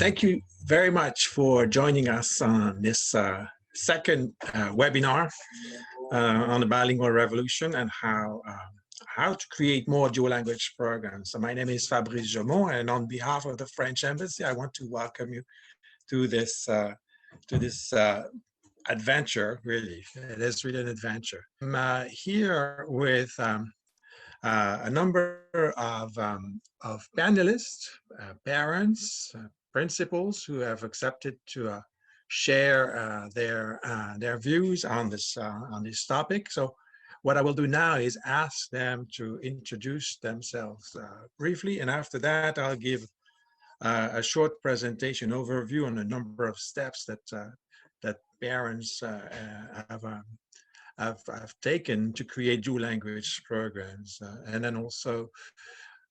Thank you very much for joining us on this second webinar on the bilingual revolution and how to create more dual language programs. So my name is Fabrice Jaumont, and on behalf of the French Embassy, I want to welcome you to this adventure. Really, it is really an adventure. I'm here with a number of panelists, parents, principals who have accepted to share their views on this topic. So what I will do now is ask them to introduce themselves briefly, and after that I'll give a short presentation overview on a number of steps that parents have taken to create dual language programs, and then also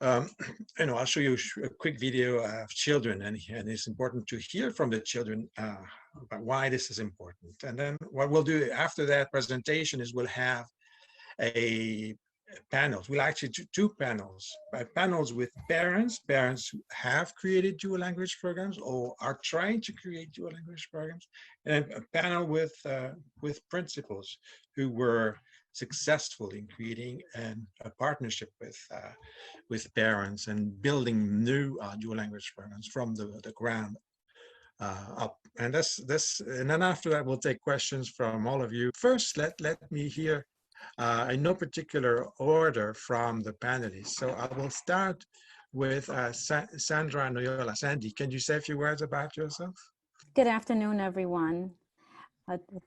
I'll show you a quick video of children, and it's important to hear from the children about why this is important. And then what we'll do after that presentation is we'll have panels. We'll actually do two panels. Panels with parents who have created dual language programs or are trying to create dual language programs, and a panel with principals who were successful in creating a partnership with parents and building new dual language programs from the ground up. And and then after that we'll take questions from all of you. First, let me hear in no particular order from the panelists. So I will start with Sandra Noyola. Sandy, can you say a few words about yourself? Good afternoon, everyone.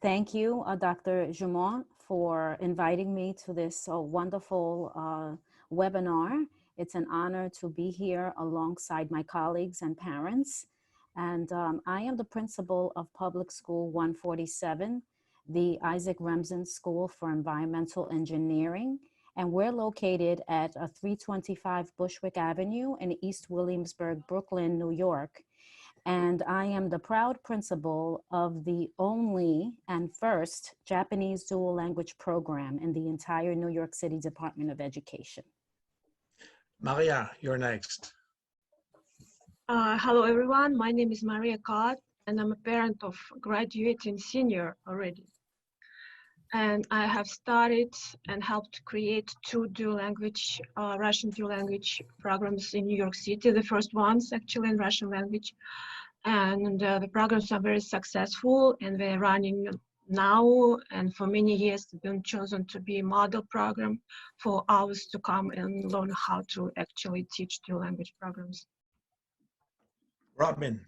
Thank you, Dr. Jaumont, for inviting me to this wonderful webinar. It's an honor to be here alongside my colleagues and parents. And I am the principal of Public School 147, the Isaac Remsen School for Environmental Engineering. And we're located at 325 Bushwick Avenue in East Williamsburg, Brooklyn, New York. And I am the proud principal of the only and first Japanese dual language program in the entire New York City Department of Education. Maria, you're next. Hello, everyone. My name is Maria Kott, and I'm a parent of graduating senior already. And I have started and helped create two dual language, Russian dual language programs in New York City. The first ones actually in Russian language. And the programs are very successful, and they're running now, and for many years they've been chosen to be a model program for ours to come and learn how to actually teach dual language programs. Robin.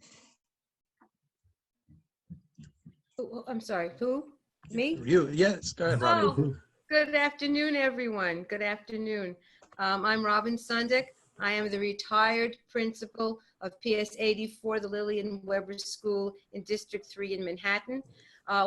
Oh, I'm sorry, who? Me? You, yes, go ahead, Robin. Oh, good afternoon, everyone. Good afternoon. I'm Robin Sundick. I am the retired principal of PS 84, the Lillian Weber School in District 3 in Manhattan,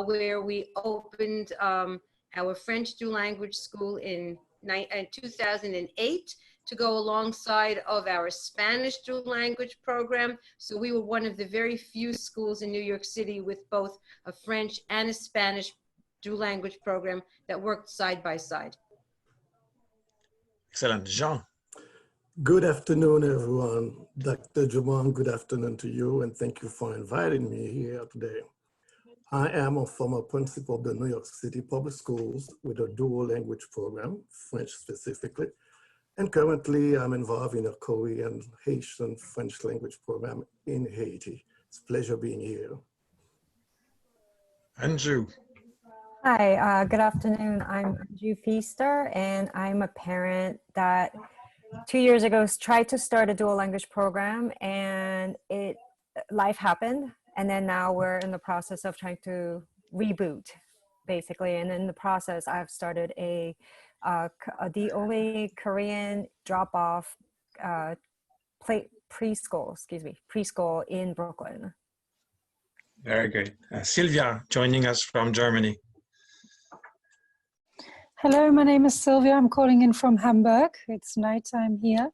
where we opened our French dual language school in 2008 to go alongside of our Spanish dual language program. So we were one of the very few schools in New York City with both a French and a Spanish dual language program that worked side by side. Excellent. Jean. Good afternoon, everyone. Dr. Jaumont, good afternoon to you, and thank you for inviting me here today. I am a former principal of the New York City Public Schools with a dual language program, French specifically, and currently I'm involved in a Korean, Haitian French language program in Haiti. It's a pleasure being here. Andrew. Hi, good afternoon. I'm Andrew Feaster, and I'm a parent that 2 years ago tried to start a dual language program, and life happened, and then now we're in the process of trying to reboot, basically. And in the process, I've started the only Korean drop-off preschool in Brooklyn. Very good. Sylvia, joining us from Germany. Hello, my name is Sylvia. I'm calling in from Hamburg. It's nighttime here.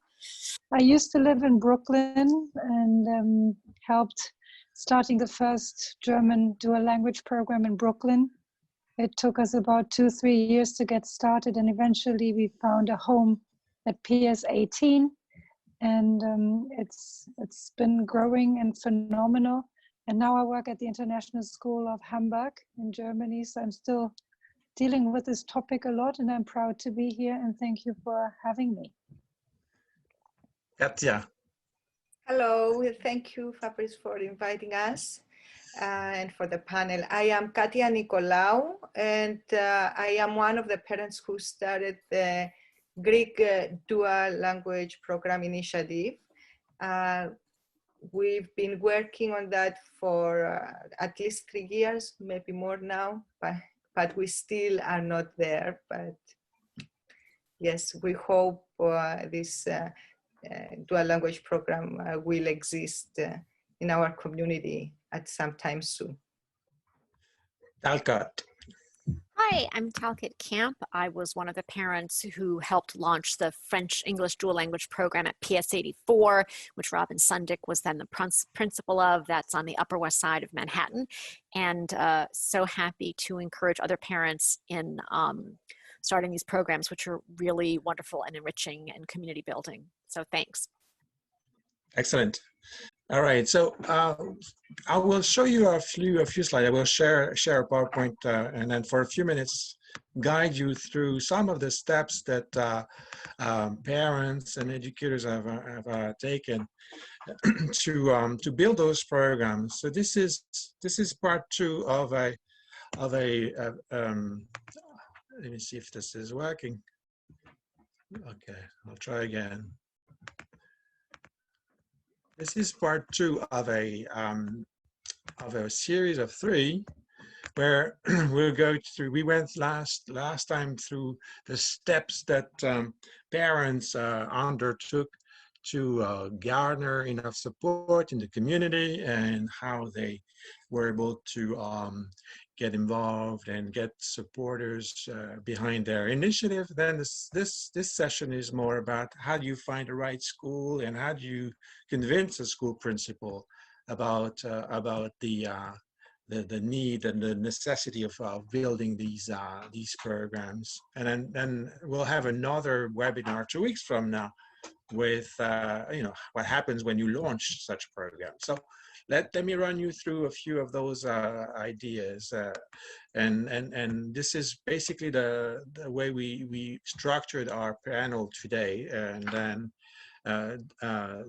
I used to live in Brooklyn and helped starting the first German dual language program in Brooklyn. It took us about 2-3 years to get started, and eventually we found a home at PS 18. and it's been growing and phenomenal. And now I work at the International School of Hamburg in Germany, so I'm still dealing with this topic a lot, and I'm proud to be here, and thank you for having me. Katja. Hello, thank you, Fabrice, for inviting us and for the panel. I am Katia Nicolaou, and I am one of the parents who started the Greek Dual Language Program Initiative. We've been working on that for at least 3 years, maybe more now, but we still are not there. But yes, we hope this dual language program will exist in our community at some time soon. Talcott. Hi, I'm Talcott Camp. I was one of the parents who helped launch the French-English dual language program at PS 84, which Robin Sundick was then the principal of. That's on the Upper West Side of Manhattan. And so happy to encourage other parents in starting these programs, which are really wonderful and enriching and community building. So thanks. Excellent. All right, so I will show you a few slides. I will share a PowerPoint and then for a few minutes guide you through some of the steps that parents and educators have taken to build those programs. So this is part 2 of a let me see if this is working. Okay, I'll try again. This is part 2 of a series of 3, where we'll go through. We went last time through the steps that parents undertook to garner enough support in the community and how they were able to get involved and get supporters behind their initiative. Then this session is more about how do you find the right school and how do you convince a school principal about the need and the necessity of building these programs. And then we'll have another webinar 2 weeks from now with what happens when you launch such a program. So let me run you through a few of those ideas, and this is basically the way we structured our panel today. And then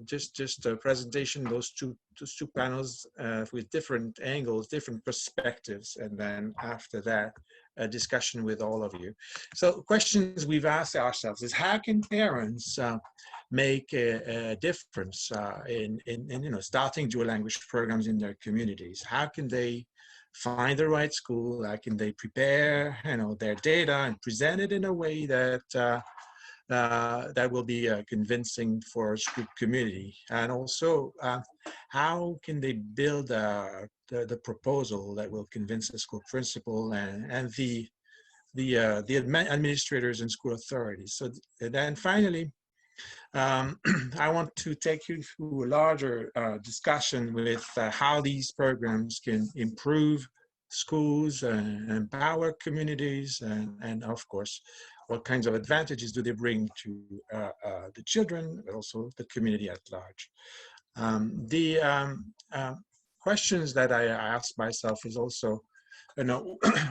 just a presentation, those two panels with different angles, different perspectives, and then after that, a discussion with all of you. So questions we've asked ourselves is, how can parents make a difference in starting dual language programs in their communities? How can they find the right school? How can they prepare their data and present it in a way that that will be convincing for a school community? And also, how can they build the proposal that will convince the school principal and the administrators and school authorities? So then finally, I want to take you through a larger discussion with how these programs can improve schools and empower communities, and of course, what kinds of advantages do they bring to the children, but also the community at large. The questions that I ask myself is also,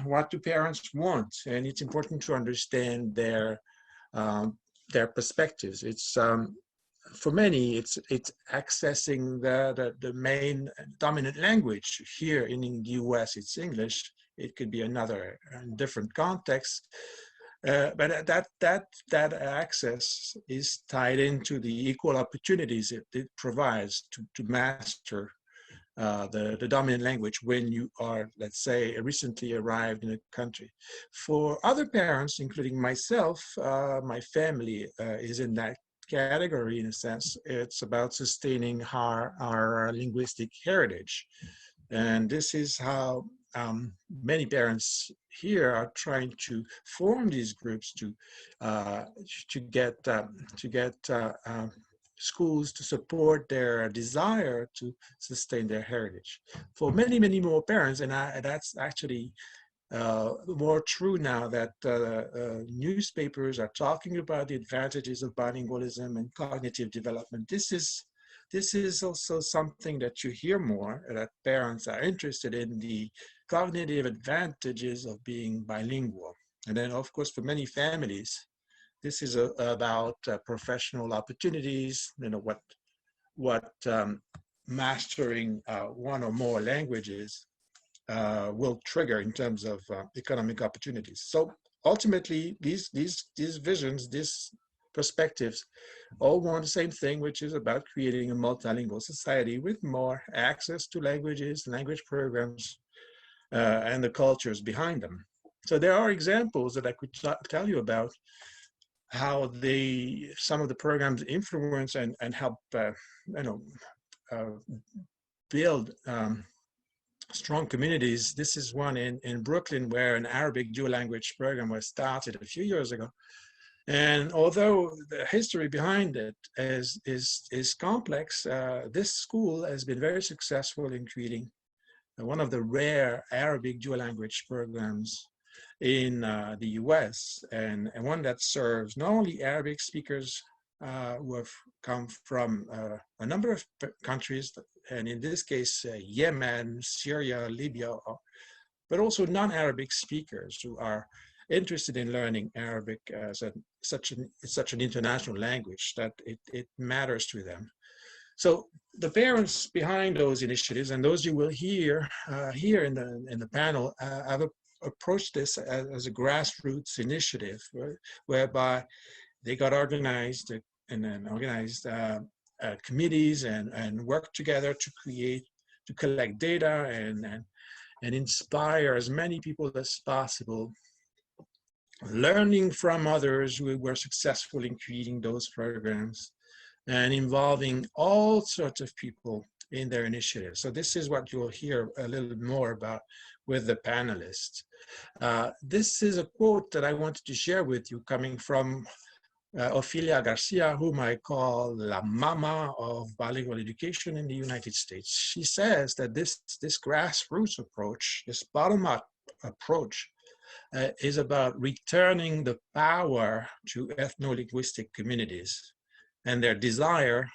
what do parents want? And it's important to understand their perspectives. It's for many, it's accessing the main dominant language. Here in the US, it's English. It could be another different context. But that access is tied into the equal opportunities it provides to master the dominant language when you are, let's say, recently arrived in a country. For other parents, including myself, my family is in that category in a sense. It's about sustaining our linguistic heritage. And this is how many parents here are trying to form these groups to get schools to support their desire to sustain their heritage. For many more parents, and that's actually more true now that newspapers are talking about the advantages of bilingualism and cognitive development. This is also something that you hear more, that parents are interested in the cognitive advantages of being bilingual. And then, of course, for many families, this is about professional opportunities, you know, what mastering one or more languages will trigger in terms of economic opportunities. So ultimately, these visions, these perspectives, all want the same thing, which is about creating a multilingual society with more access to languages, language programs, and the cultures behind them. So there are examples that I could tell you about how some of the programs influence and help build strong communities. This is one in Brooklyn where an Arabic dual language program was started a few years ago. And although the history behind it is complex, this school has been very successful in creating one of the rare Arabic dual language programs in the US, and one that serves not only Arabic speakers who have come from a number of countries, and in this case, Yemen, Syria, Libya, but also non-Arabic speakers who are interested in learning Arabic as such an international language that it matters to them. So the parents behind those initiatives, and those you will hear here in the panel, have approached this as a grassroots initiative, whereby they got organized and then organized committees and work together to collect data and inspire as many people as possible, learning from others who were successful in creating those programs and involving all sorts of people in their initiatives. So this is what you'll hear a little more about with the panelists. This is a quote that I wanted to share with you coming from Ofelia Garcia, whom I call La Mama of bilingual education in the United States. She says that this grassroots approach, this bottom-up approach, is about returning the power to ethno-linguistic communities and their desire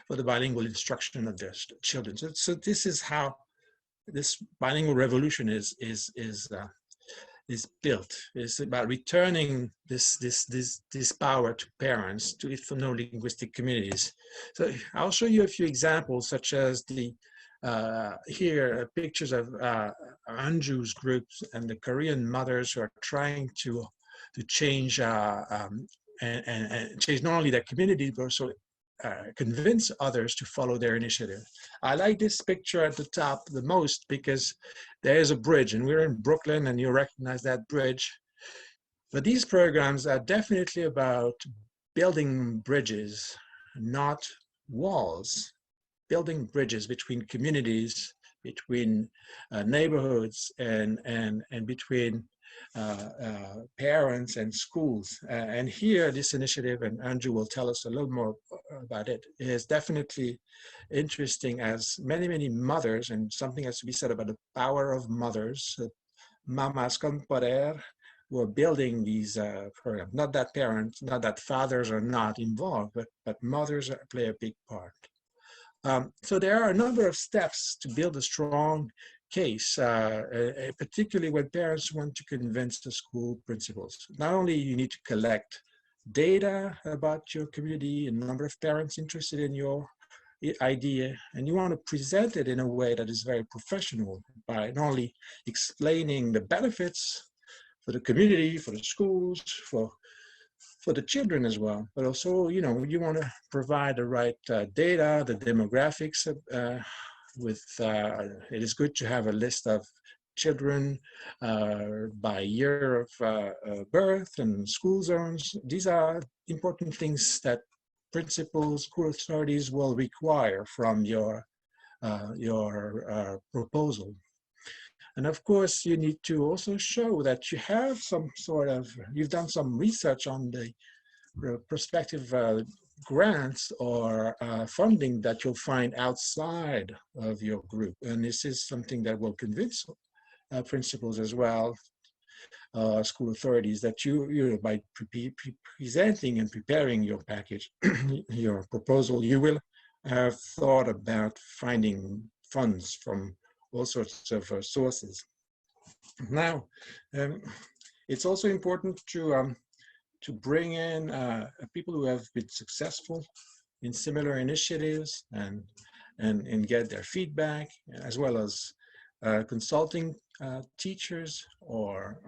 for the bilingual instruction of their children. So this is how this bilingual revolution is built. It's about returning this power to parents, to ethno-linguistic communities. So I'll show you a few examples, such as here pictures of Anju's groups and the Korean mothers who are trying to change and change not only their community, but also convince others to follow their initiative. I like this picture at the top the most because there is a bridge, and we're in Brooklyn, and you recognize that bridge. But these programs are definitely about building bridges, not walls. Building bridges between communities, between neighborhoods, and between parents and schools. And here, this initiative, and Andrew will tell us a little more about it, is definitely interesting, as many, many mothers, and something has to be said about the power of mothers, mamas con poder, who are building these programs. Not that parents, not that fathers are not involved, but mothers play a big part. So there are a number of steps to build a strong case, particularly when parents want to convince the school principals. Not only you need to collect data about your community, a number of parents interested in your idea, and you want to present it in a way that is very professional by not only explaining the benefits for the community, for the schools, for the children as well, but also, you know, you want to provide the right data, the demographics. It is good to have a list of children by year of birth and school zones. These are important things that principals, school authorities will require from your proposal. And of course, you need to also show that you have you've done some research on the prospective grants or funding that you'll find outside of your group. And this is something that will convince principals as well, school authorities, that you by presenting and preparing your package, your proposal, you will have thought about finding funds from all sorts of sources. Now, it's also important to bring in people who have been successful in similar initiatives and get their feedback, as well as consulting teachers or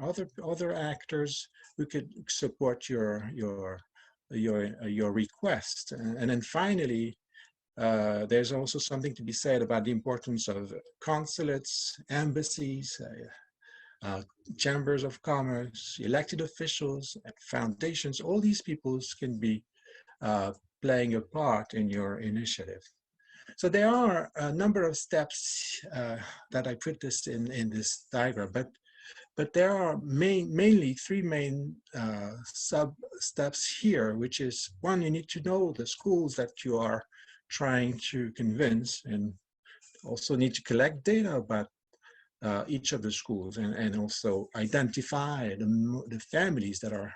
other actors who could support your request. And then finally, there's also something to be said about the importance of consulates, embassies, chambers of commerce, elected officials, and foundations. All these people can be playing a part in your initiative. So there are a number of steps that I put this in this diagram, but there are mainly three main sub steps here, which is one, you need to know the schools that you are trying to convince, and also need to collect data about each of the schools, and also identify the families that are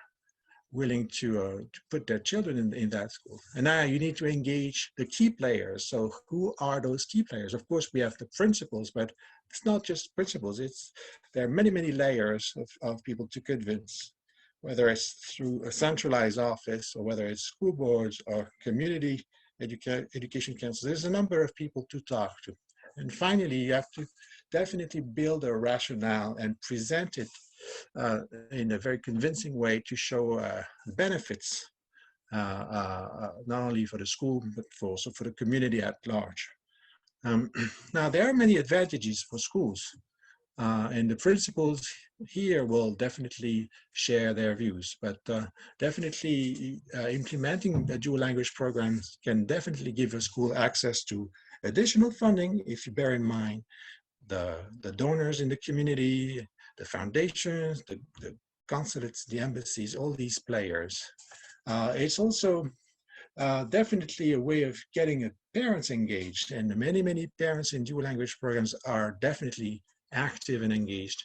willing to put their children in that school. And now you need to engage the key players. So who are those key players? Of course, we have the principals, but it's not just principals. There are many layers of people to convince, whether it's through a centralized office or whether it's school boards or community education councils. There's a number of people to talk to. And finally, you have to definitely build a rationale and present it in a very convincing way to show benefits, not only for the school, but also for the community at large. Now, there are many advantages for schools, and the principals here will definitely share their views, but definitely implementing the dual language programs can definitely give a school access to additional funding if you bear in mind the donors in the community, the foundations, the consulates, the embassies, all these players. It's also definitely a way of getting parents engaged, and many parents in dual language programs are definitely active and engaged.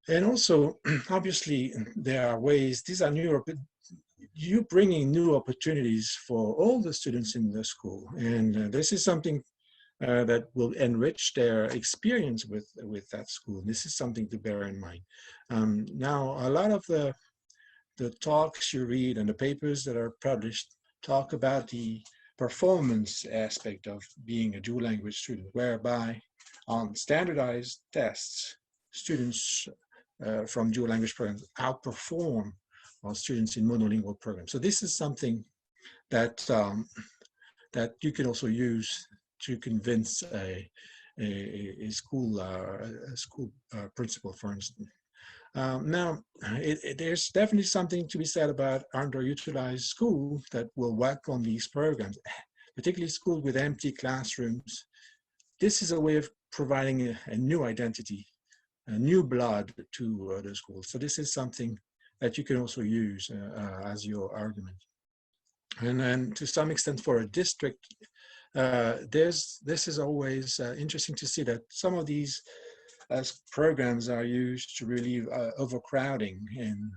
And also, obviously, there are ways, these are you bringing new opportunities for all the students in the school. And this is something that will enrich their experience with that school. This is something to bear in mind. Now, a lot of the talks you read and the papers that are published talk about the performance aspect of being a dual language student, whereby on standardized tests, students from dual language programs outperform on students in monolingual programs. So this is something that that you can also use to convince a school principal, for instance. Now, there's definitely something to be said about underutilized schools that will work on these programs, particularly schools with empty classrooms. This is a way of providing a new identity, a new blood to the school. So this is something that you can also use as your argument. And then to some extent for a district, this is always interesting to see that some of these programs are used to relieve overcrowding in,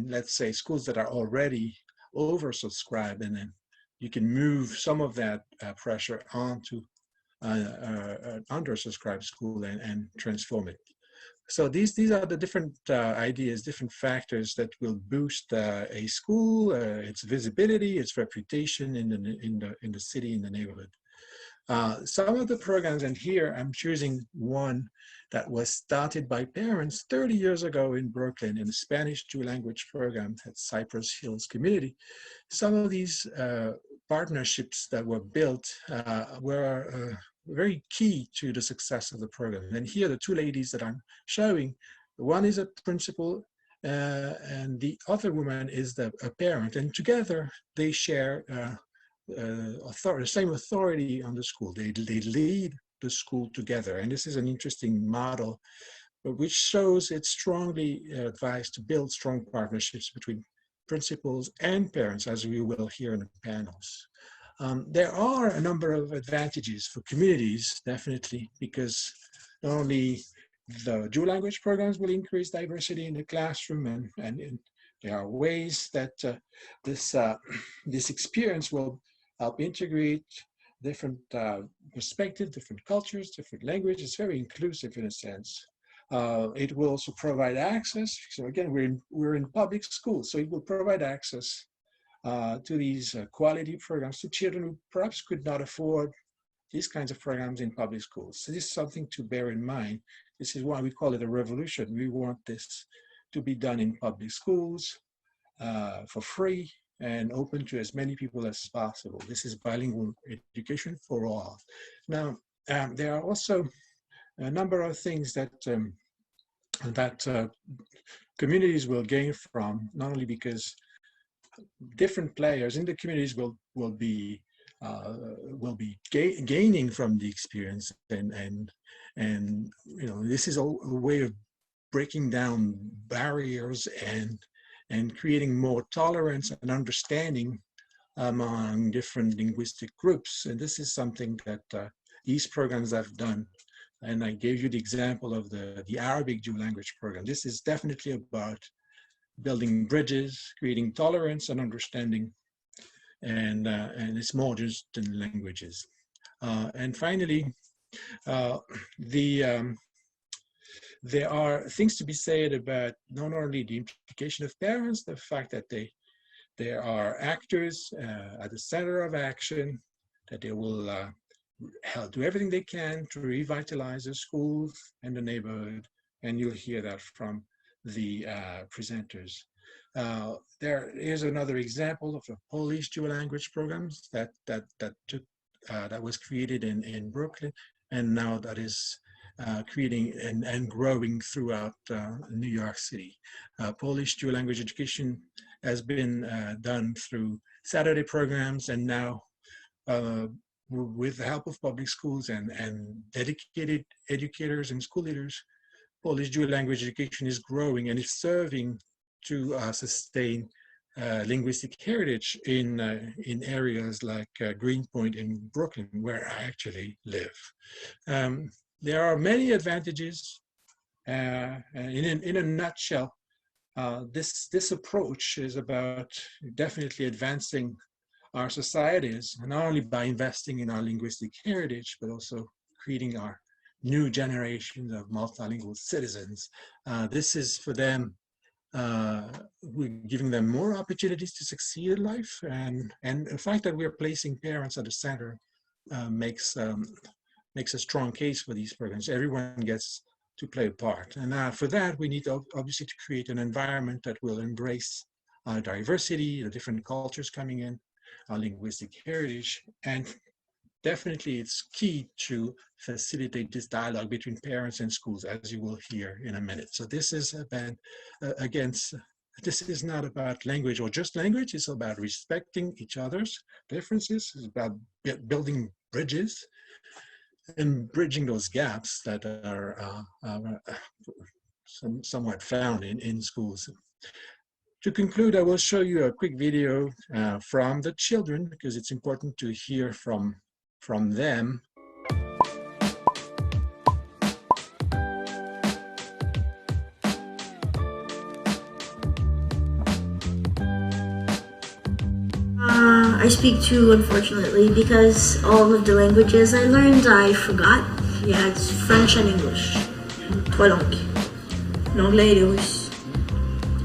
let's say, schools that are already oversubscribed, and then you can move some of that pressure onto an undersubscribed school and transform it. So these are the different ideas, different factors that will boost a school, its visibility, its reputation in the city, in the neighborhood. Some of the programs, and here I'm choosing one that was started by parents 30 years ago in Brooklyn in a Spanish dual language program at Cypress Hills Community. Some of these partnerships that were built were very key to the success of the program. And here the two ladies that I'm showing, one is a principal and the other woman is a parent, and together they share the same authority on the school. They lead the school together, and this is an interesting model, which shows it's strongly advised to build strong partnerships between principals and parents, as we will hear in the panels. There are a number of advantages for communities, definitely, because not only the dual language programs will increase diversity in the classroom, and there are ways that this experience will help integrate different perspectives, different cultures, different languages. It's very inclusive in a sense. It will also provide access. So again, we're in public schools, so it will provide access to these quality programs to children who perhaps could not afford these kinds of programs in public schools. So this is something to bear in mind. This is why we call it a revolution. We want this to be done in public schools for free and open to as many people as possible. This is bilingual education for all. Now, there are also a number of things that communities will gain from, not only because different players in the communities will be gaining from the experience, and you know, this is a way of breaking down barriers and creating more tolerance and understanding among different linguistic groups. And this is something that these programs have done. And I gave you the example of the Arabic dual language program. This is definitely about building bridges, creating tolerance and understanding, and it's more just than languages. And finally, there are things to be said about not only the implication of parents, the fact that they are actors at the center of action, that they will do everything they can to revitalize the schools and the neighborhood, and you'll hear that from the presenters. There is another example of a Polish dual language programs that was created in Brooklyn, and now that is creating and growing throughout New York City. Polish dual language education has been done through Saturday programs, and now with the help of public schools and dedicated educators and school leaders, Polish dual language education is growing and is serving to sustain linguistic heritage in areas like Greenpoint in Brooklyn, where I actually live. There are many advantages. In a nutshell, this approach is about definitely advancing our societies, not only by investing in our linguistic heritage, but also creating our new generations of multilingual citizens. This is for them, we're giving them more opportunities to succeed in life, and the fact that we're placing parents at the center makes a strong case for these programs. Everyone gets to play a part, and for that we need obviously to create an environment that will embrace diversity, the different cultures coming in, our linguistic heritage, and definitely it's key to facilitate this dialogue between parents and schools, as you will hear in a minute. So this is about, this is not about language or just language, it's about respecting each other's differences, it's about building bridges and bridging those gaps that are somewhat found in schools. To conclude, I will show you a quick video from the children, because it's important to hear from them. I speak two, unfortunately, because all of the languages I learned I forgot. Yeah, it's French and English. 3 langues. L'anglais et le russe.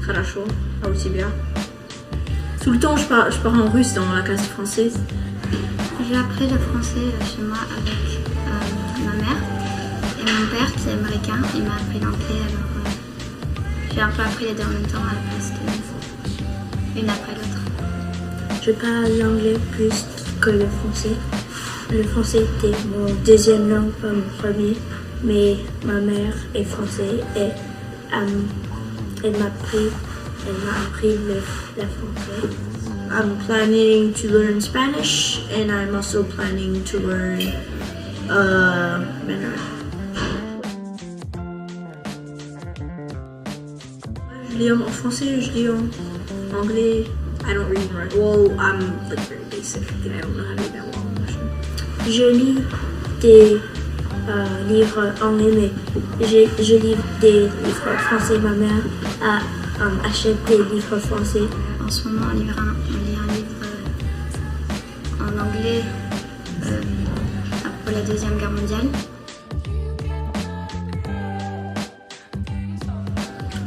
Хорошо, а у тебя? Tout le temps, je parle en russe dans la classe française. J'ai appris le français chez moi avec ma mère. Et mon père, qui est américain, il m'a appris l'anglais. Alors, j'ai un peu appris les deux en même temps à la place de une après l'autre. Je parle l'anglais plus que le français. Le français était mon deuxième langue, pas mon premier. Mais ma mère est française et elle m'a appris le français. I'm planning to learn Spanish, and I'm also planning to learn Mandarin. Je lis en français, je lis en anglais. I don't read and write. Well, I'm like very basic, and I don't know how to read that well in Russian. Je lis des livres anglais, mais je lis des livres français. Ma mère achète des livres français. En ce moment, on lit un livre en anglais après la Deuxième Guerre mondiale.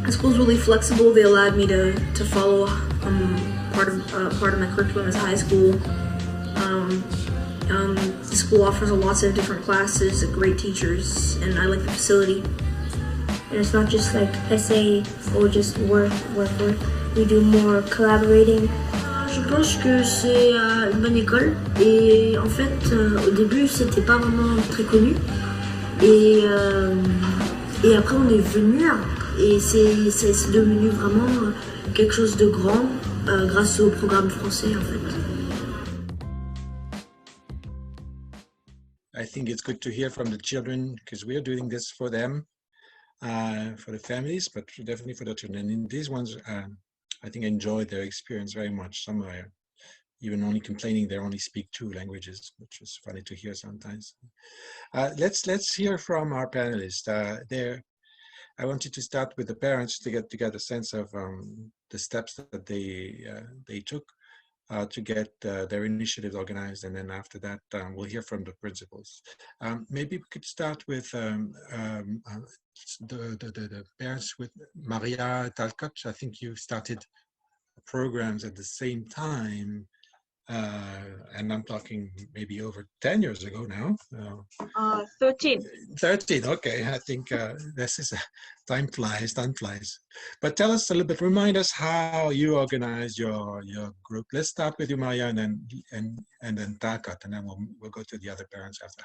The school's really flexible. They allowed me to follow part of my curriculum as high school. The school offers lots of different classes, great teachers, and I like the facility. And it's not just like essay or just work. We do more collaborating. Je pense que c'est une bonne école et en fait au début c'était pas vraiment très connu et après on est venu et c'est devenu vraiment quelque chose de grand grâce au programme français en fait. I think it's good to hear from the children because we are doing this for them, for the families, but definitely for the children. And these ones, I think, enjoy their experience very much. Some are even only complaining they only speak 2 languages, which is funny to hear sometimes. Let's hear from our panelists. I wanted to start with the parents to get a sense of the steps that they took to get their initiatives organized, and then after that we'll hear from the principals. Maybe we could start with the parents with Maria Talcott. I think you started programs at the same time, and I'm talking maybe over 10 years ago now. 13. 13, okay. I think this is time flies. But tell us a little bit, remind us how you organize your group. Let's start with you, Maria, and then Talcott, and then we'll go to the other parents after.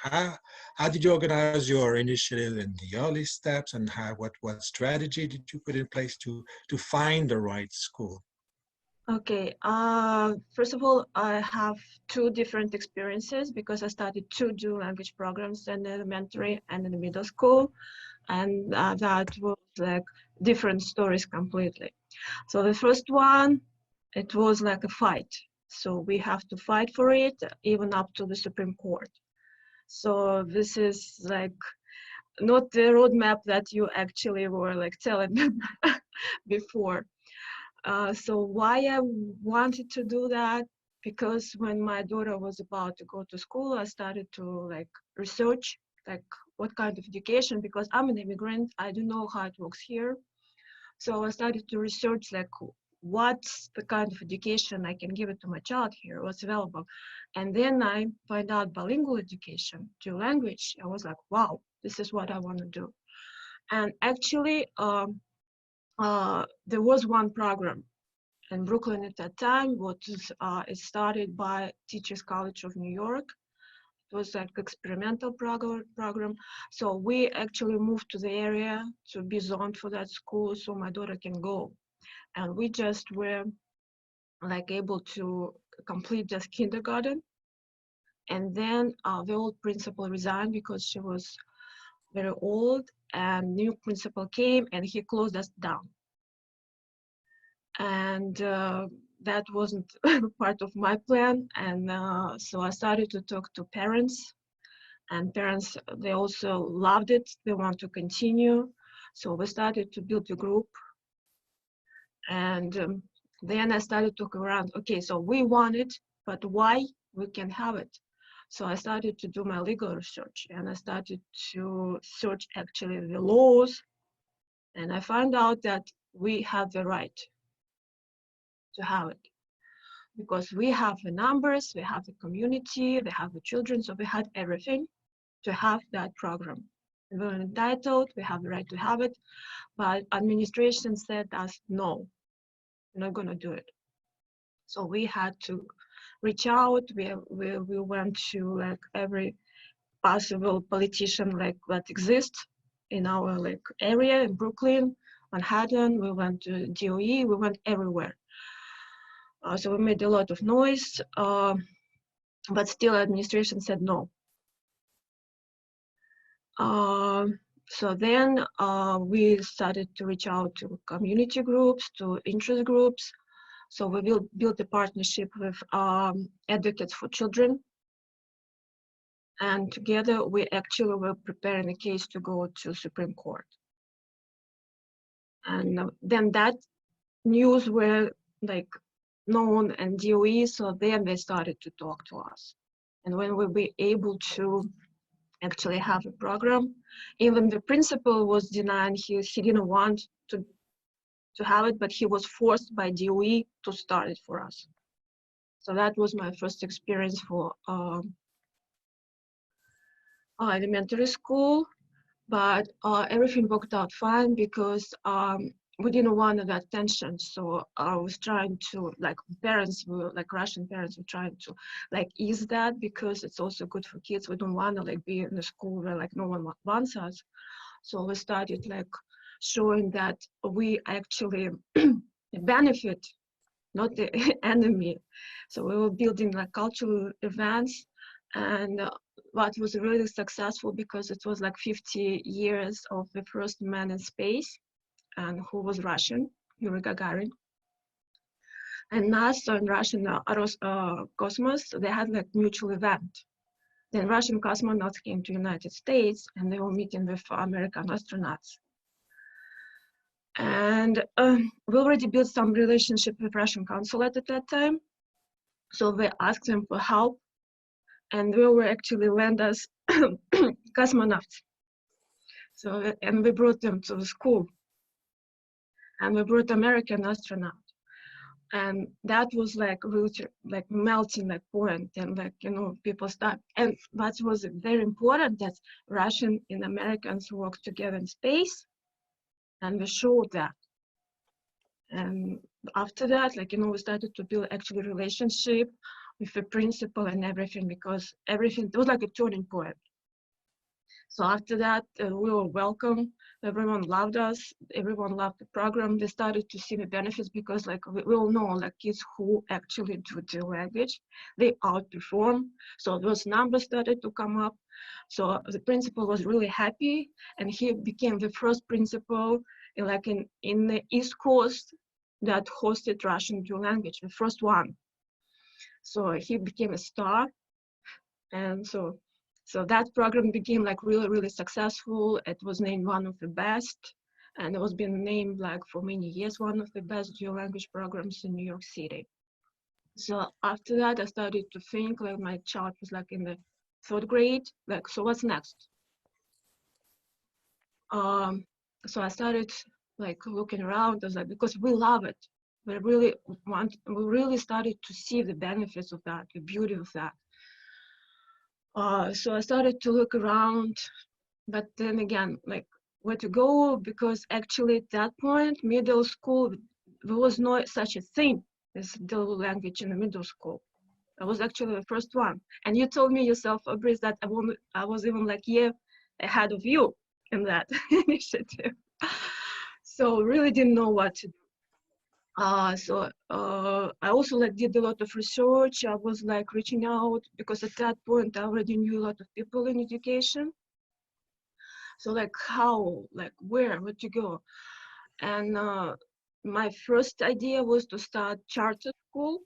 How did you organize your initiative in the early steps, and what strategy did you put in place to find the right school? Okay, first of all, I have 2 different experiences because I started 2 dual language programs in elementary and in the middle school, and that was like different stories completely. So the first one, it was like a fight. So we have to fight for it, even up to the Supreme Court. So this is like not the roadmap that you actually were like telling them before. So why I wanted to do that, because when my daughter was about to go to school, I started to like research like what kind of education, because I'm an immigrant, I don't know how it works here. So I started to research like what's the kind of education I can give it to my child here, what's available. And then I find out bilingual education, dual language. I was like, wow, this is what I want to do. And actually, there was one program in Brooklyn at that time, it started by Teachers College of New York. It was like experimental program. So we actually moved to the area to be zoned for that school so my daughter can go. And we just were like able to complete just kindergarten. And then the old principal resigned because she was very old, and new principal came and he closed us down. And that wasn't part of my plan. And so I started to talk to parents, and parents, they also loved it. They want to continue. So we started to build a group. And then I started to look around, okay, so we want it, but why we can have it? So I started to do my legal research, and I started to search actually the laws, and I found out that we have the right to have it, because we have the numbers, we have the community, we have the children, so we had everything to have that program. We were entitled, we have the right to have it, but administration said us, no, we're not gonna do it. So we had to reach out, we went to like every possible politician like that exists in our like area in Brooklyn, Manhattan, we went to DOE, we went everywhere. So we made a lot of noise, but still administration said no. So then we started to reach out to community groups, to interest groups. So we will build a partnership with Advocates for Children. And together we actually were preparing a case to go to Supreme Court. And then that news were like known and DOE, so then they started to talk to us. And when we were able to actually have a program, even the principal was denying, he didn't want to have it, but he was forced by DOE to start it for us. So that was my first experience for elementary school, but everything worked out fine because we didn't want that tension. So I was trying to, like, parents were, like Russian parents were trying to like ease that, because it's also good for kids. We don't want to like be in a school where like no one wants us. So we started like showing that we actually benefit, not the enemy. So we were building like cultural events, and what was really successful because it was like 50 years of the first man in space, and who was Russian, Yuri Gagarin. And NASA and Russian Cosmos, they had like mutual event. Then Russian cosmonauts came to United States and they were meeting with American astronauts. And we already built some relationship with Russian consulate at that time. So we asked them for help, and they were actually lend us cosmonauts. So, and we brought them to the school. And we brought American astronaut. And that was like really like melting like point, and like, you know, people start. And that was very important, that Russian and Americans work together in space, and we showed that. And after that, like, you know, we started to build actually relationship with the principal and everything, because everything, it was like a turning point. So after that, we were welcome. Everyone loved us. Everyone loved the program. They started to see the benefits, because like we all know, like kids who actually do the language, they outperform. So those numbers started to come up. So the principal was really happy, and he became the first principal in the East Coast that hosted Russian dual language, the first one. So he became a star. And so that program became like really, really successful. It was named one of the best, and it was been named like for many years one of the best dual language programs in New York City. So after that, I started to think, like, my child was like in the 3rd grade, like, so what's next? So I started like looking around. I was like, because we love it, we really started to see the benefits of that, the beauty of that. So I started to look around, but then again, like, where to go? Because actually at that point, middle school, there was no such a thing as dual language in the middle school. I was actually the first one. And you told me yourself, Fabrice, that I was even like a year ahead of you in that initiative. So really didn't know what to do. I also like did a lot of research. I was like reaching out, because at that point I already knew a lot of people in education. So like how, like where to go? And my first idea was to start charter school,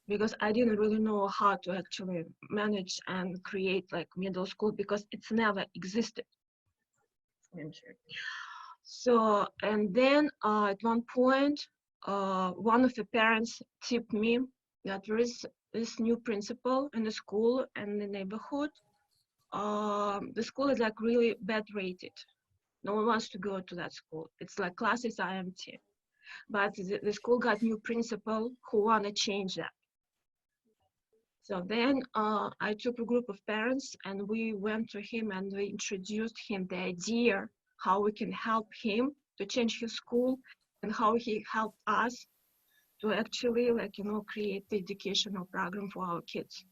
because I didn't really know how to actually manage and create like middle school, because it's never existed. So, and then at one point, one of the parents tipped me that there is this new principal in the school and the neighborhood. The school is like really bad rated. No one wants to go to that school. It's like classes are empty. But the school got new principal who want to change that. So then I took a group of parents and we went to him and we introduced him the idea how we can help him to change his school, and how he helped us to actually, like, you know, create the educational program for our kids.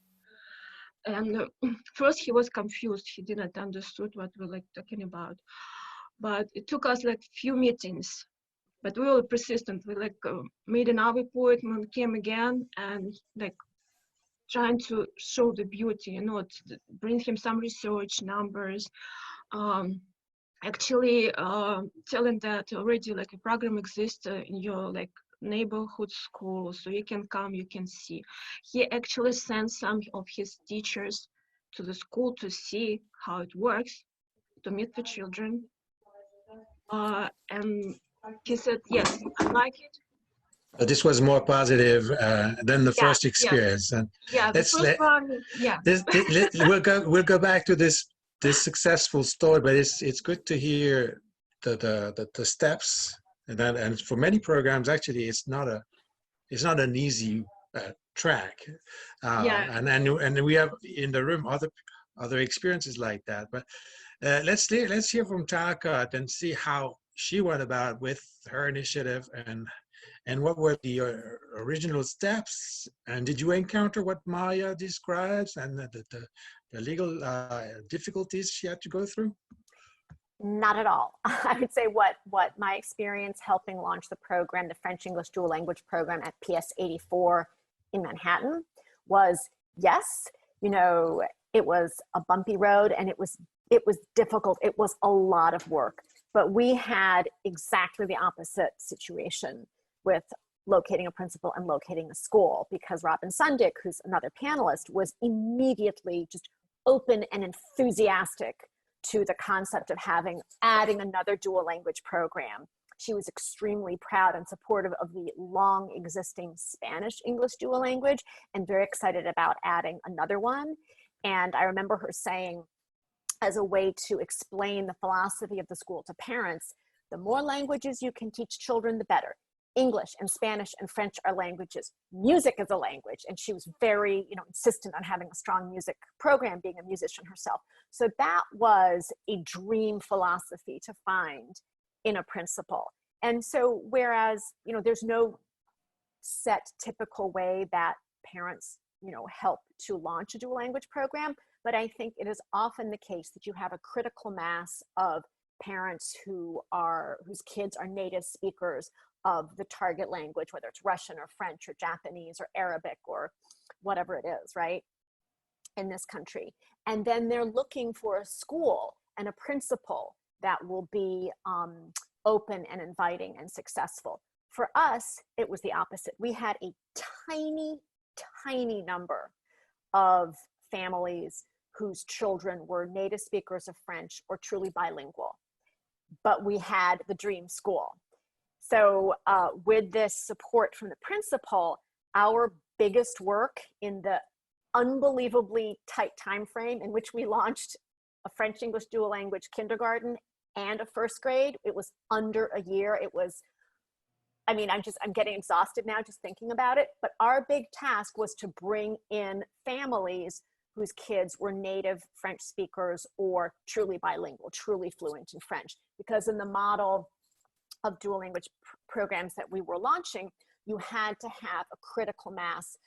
And first he was confused. He didn't understood what we're like talking about. But it took us like few meetings, but we were persistent. We like made another appointment, came again, and like trying to show the beauty, you know, to bring him some research numbers, actually telling that already like a program exists in your like neighborhood school, so you can come, you can see. He actually sent some of his teachers to the school to see how it works, to meet the children. And he said, yes, I like it. But this was more positive than the Yeah, first experience. And Yeah, the first one, yeah. we'll go back to this successful story, but it's good to hear the steps, and for many programs actually it's not an easy track. And we have in the room other experiences like that. But let's hear from Talcott and see how she went about with her initiative, and what were the original steps, and did you encounter what Maya describes and the legal difficulties she had to go through? Not at all. I would say what my experience helping launch the program, the French English dual language program at PS 84 in Manhattan, was, yes, you know, it was a bumpy road and it was difficult. It was a lot of work, but we had exactly the opposite situation with locating a principal and locating a school, because Robin Sundick, who's another panelist, was immediately just open and enthusiastic to the concept of adding another dual language program. She was extremely proud and supportive of the long existing Spanish English dual language and very excited about adding another one. And I remember her saying, as a way to explain the philosophy of the school to parents, the more languages you can teach children, the better. English and Spanish and French are languages. Music is a language. And she was very, insistent on having a strong music program, being a musician herself. So that was a dream philosophy to find in a principal. And so, whereas, there's no set typical way that parents, help to launch a dual language program, but I think it is often the case that you have a critical mass of parents whose kids are native speakers of the target language, whether it's Russian or French or Japanese or Arabic or whatever it is, right, in this country. And then they're looking for a school and a principal that will be open and inviting and successful. For us, it was the opposite. We had a tiny, tiny number of families whose children were native speakers of French or truly bilingual, but we had the dream school. So with this support from the principal, our biggest work in the unbelievably tight time frame in which we launched a French English dual language kindergarten and a first grade, it was under a year. It was, I'm getting exhausted now just thinking about it, but our big task was to bring in families whose kids were native French speakers or truly bilingual, truly fluent in French. Because in the model of dual language programs that we were launching, you had to have a critical mass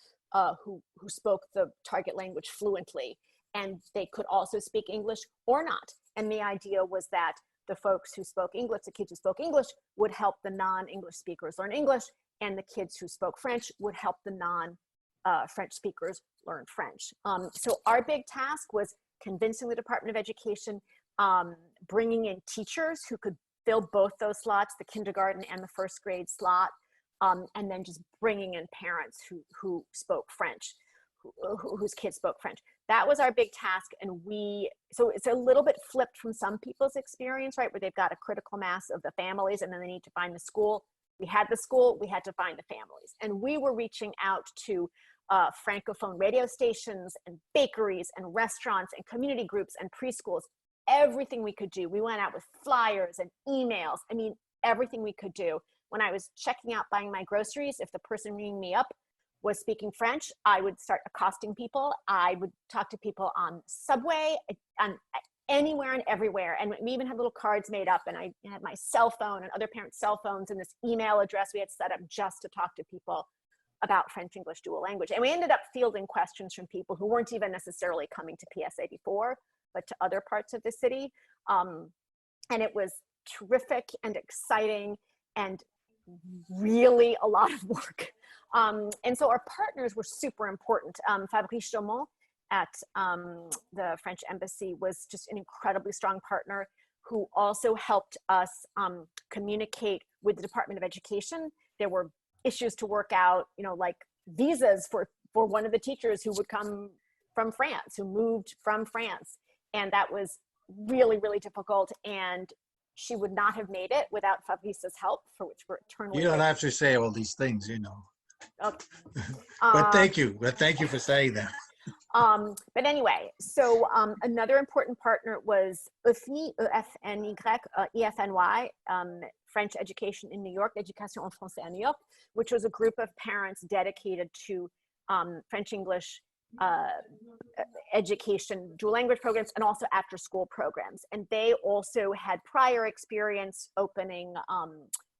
who spoke the target language fluently, and they could also speak English or not. And the idea was that the folks who spoke English, the kids who spoke English, would help the non-English speakers learn English, and the kids who spoke French would help the non-French speakers learn French. So our big task was convincing the Department of Education, bringing in teachers who could fill both those slots, the kindergarten and the first grade slot, and then just bringing in parents who spoke French, whose kids spoke French. That was our big task. And so it's a little bit flipped from some people's experience, right, where they've got a critical mass of the families and then they need to find the school. We had the school, we had to find the families. And we were reaching out to Francophone radio stations and bakeries and restaurants and community groups and preschools, everything we could do. We went out with flyers and emails. Everything we could do. When I was checking out buying my groceries, if the person ringing me up was speaking French, I would start accosting people. I would talk to people on subway, on anywhere and everywhere. And we even had little cards made up, and I had my cell phone and other parents' cell phones and this email address we had set up just to talk to people about French English dual language. And we ended up fielding questions from people who weren't even necessarily coming to PS 84, but to other parts of the city. And it was terrific and exciting and really a lot of work. And so our partners were super important. Fabrice Jaumont at the French Embassy was just an incredibly strong partner who also helped us communicate with the Department of Education. There were issues to work out, like visas for one of the teachers who would come from France, who moved from France. And that was really, really difficult. And she would not have made it without Fabrice's help, for which we're eternally You don't grateful. have to say all these things, you know. Okay. But thank you. But thank you for saying that. But anyway, so another important partner was UFNY, E-F-N-Y, E-F-N-Y, French Education in New York, Éducation en Français à New York, which was a group of parents dedicated to French English education, dual language programs, and also after school programs. And they also had prior experience opening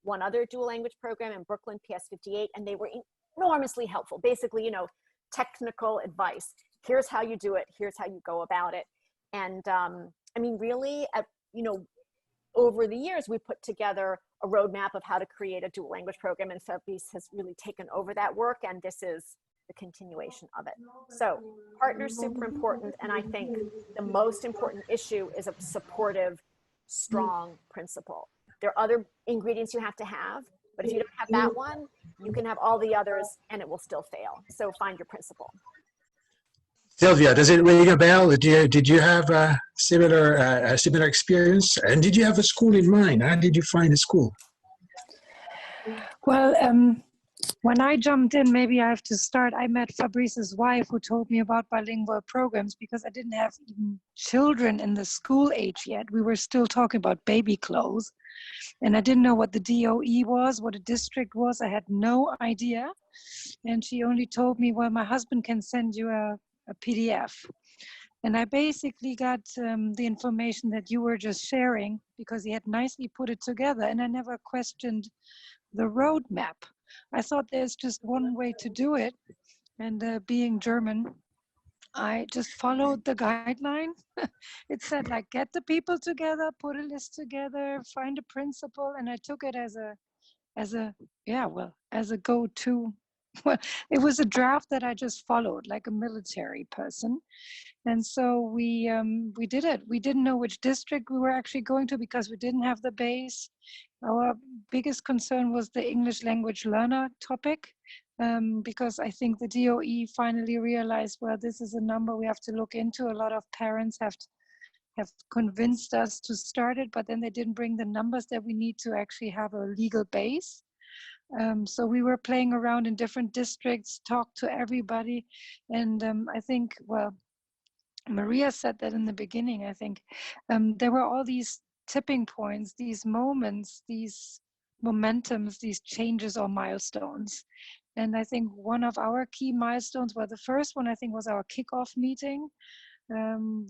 one other dual language program in Brooklyn, PS 58, and they were enormously helpful. Basically, you know, technical advice. Here's how you do it. Here's how you go about it. And I mean, really, you know, over the years, we put together a roadmap of how to create a dual language program, and Fabrice has really taken over that work, and this is the continuation of it. So partners super important, and I think the most important issue is a supportive, strong principal. There are other ingredients you have to have, but if you don't have that one, you can have all the others and it will still fail. So find your principal. Sylvia, does it ring a bell? Did you have a similar experience? And did you have a school in mind? How did you find a school? Well, when I jumped in, maybe I have to start. I met Fabrice's wife, who told me about bilingual programs, because I didn't have even children in the school age yet. We were still talking about baby clothes. And I didn't know what the DOE was, what a district was. I had no idea. And she only told me, well, my husband can send you a PDF. And I basically got the information that you were just sharing, because he had nicely put it together, and I never questioned the roadmap. I thought there's just one way to do it. And being German, I just followed the guideline. It said, like, get the people together, put a list together, find a principal. And I took it as a go-to. Well, it was a draft that I just followed like a military person. And so we did it. We didn't know which district we were actually going to, because we didn't have the base. Our biggest concern was the English language learner topic, because I think the DOE finally realized, well, this is a number we have to look into. A lot of parents have convinced us to start it, but then they didn't bring the numbers that we need to actually have a legal base. So we were playing around in different districts, talked to everybody. And I think, well, Maria said that in the beginning, I think there were all these tipping points, these moments, these momentums, these changes or milestones. And I think one of our key milestones, well, the first one I think was our kickoff meeting.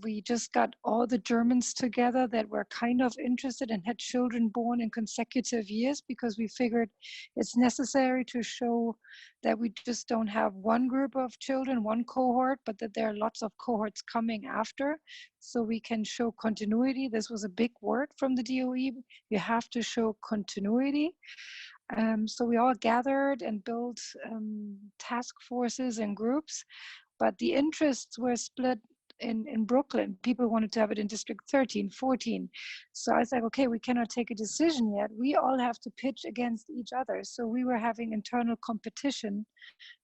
We just got all the Germans together that were kind of interested and had children born in consecutive years, because we figured it's necessary to show that we just don't have one group of children, one cohort, but that there are lots of cohorts coming after, so we can show continuity. This was a big word from the DOE. You have to show continuity. So we all gathered and built task forces and groups, but the interests were split. In Brooklyn, people wanted to have it in District 13, 14. So I was like, okay, we cannot take a decision yet. We all have to pitch against each other. So we were having internal competition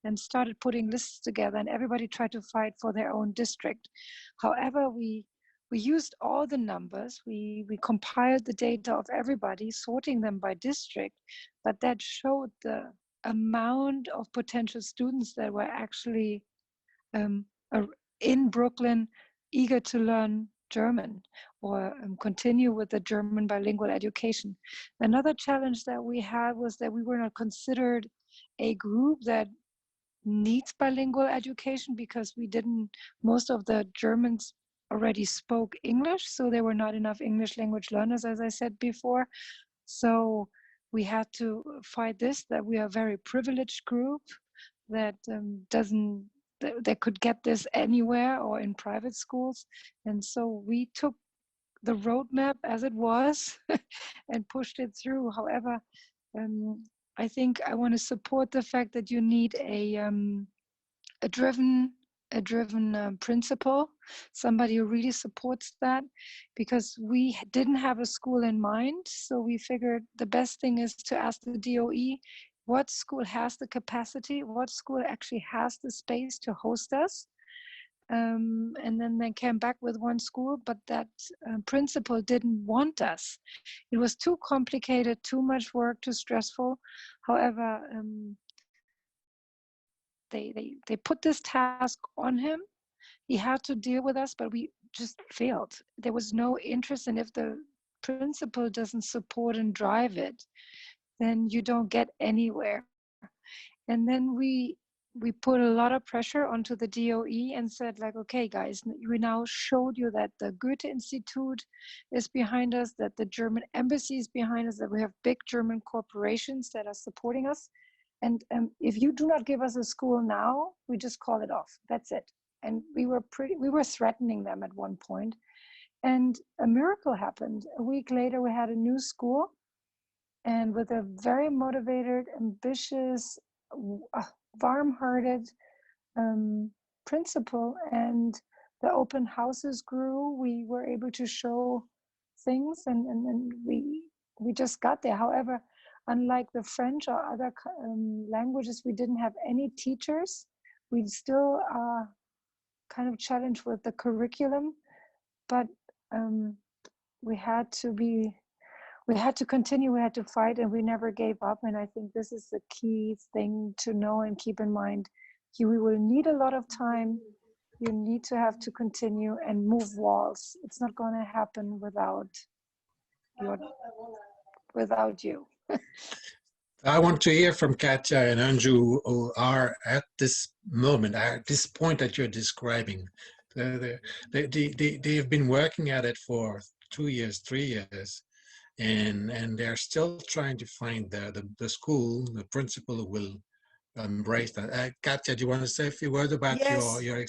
and started putting lists together, and everybody tried to fight for their own district. However, we used all the numbers. We compiled the data of everybody, sorting them by district, but that showed the amount of potential students that were actually in Brooklyn, eager to learn German or continue with the German bilingual education. Another challenge that we had was that we were not considered a group that needs bilingual education, because most of the Germans already spoke English, so there were not enough English language learners, as I said before. So we had to fight this, that we are a very privileged group that that could get this anywhere or in private schools. And so we took the roadmap as it was and pushed it through. However, I think I want to support the fact that you need a driven principal, somebody who really supports that, because we didn't have a school in mind. So we figured the best thing is to ask the DOE, what school has the capacity, what school actually has the space to host us. And then they came back with one school, but that principal didn't want us. It was too complicated, too much work, too stressful. However, they put this task on him. He had to deal with us, but we just failed. There was no interest, and if the principal doesn't support and drive it, then you don't get anywhere. And then we put a lot of pressure onto the DOE and said, like, okay, guys, we now showed you that the Goethe Institute is behind us, that the German embassy is behind us, that we have big German corporations that are supporting us. And if you do not give us a school now, we just call it off. That's it. And we were threatening them at one point. And a miracle happened. A week later, we had a new school, and with a very motivated, ambitious, warm-hearted principal, and the open houses grew. We were able to show things, and we just got there. However, unlike the French or other languages, we didn't have any teachers. We still are kind of challenged with the curriculum, but we had to continue, we had to fight, and we never gave up. And I think this is the key thing to know and keep in mind. We will need a lot of time. You need to have to continue and move walls. It's not going to happen without you. I want to hear from Katja and Anju, who are at this moment, at this point that you're describing. They've been working at it for 2 years, 3 years, and they're still trying to find the school, the principal who will embrace that. Katja, do you want to say a few words about Yes. your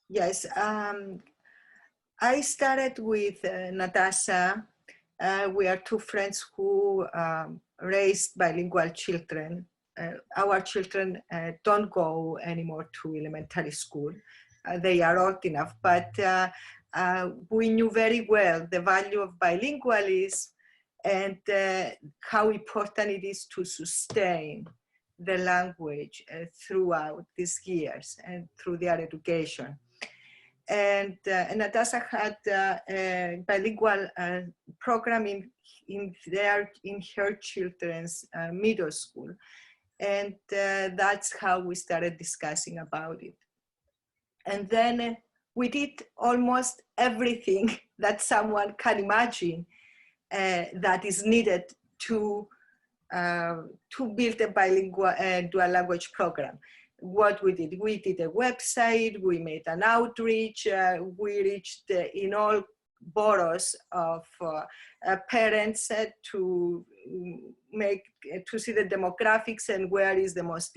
Yes. I started with Natasha. We are two friends who raised bilingual children. Our children don't go anymore to elementary school. They are old enough, but we knew very well the value of bilingualism and how important it is to sustain the language throughout these years and through their education. And Natasha had a bilingual program in her children's middle school. And that's how we started discussing about it. And then we did almost everything that someone can imagine that is needed to build a bilingual dual language program. What we did a website, we made an outreach, we reached in all boroughs of parents to see the demographics and where is the most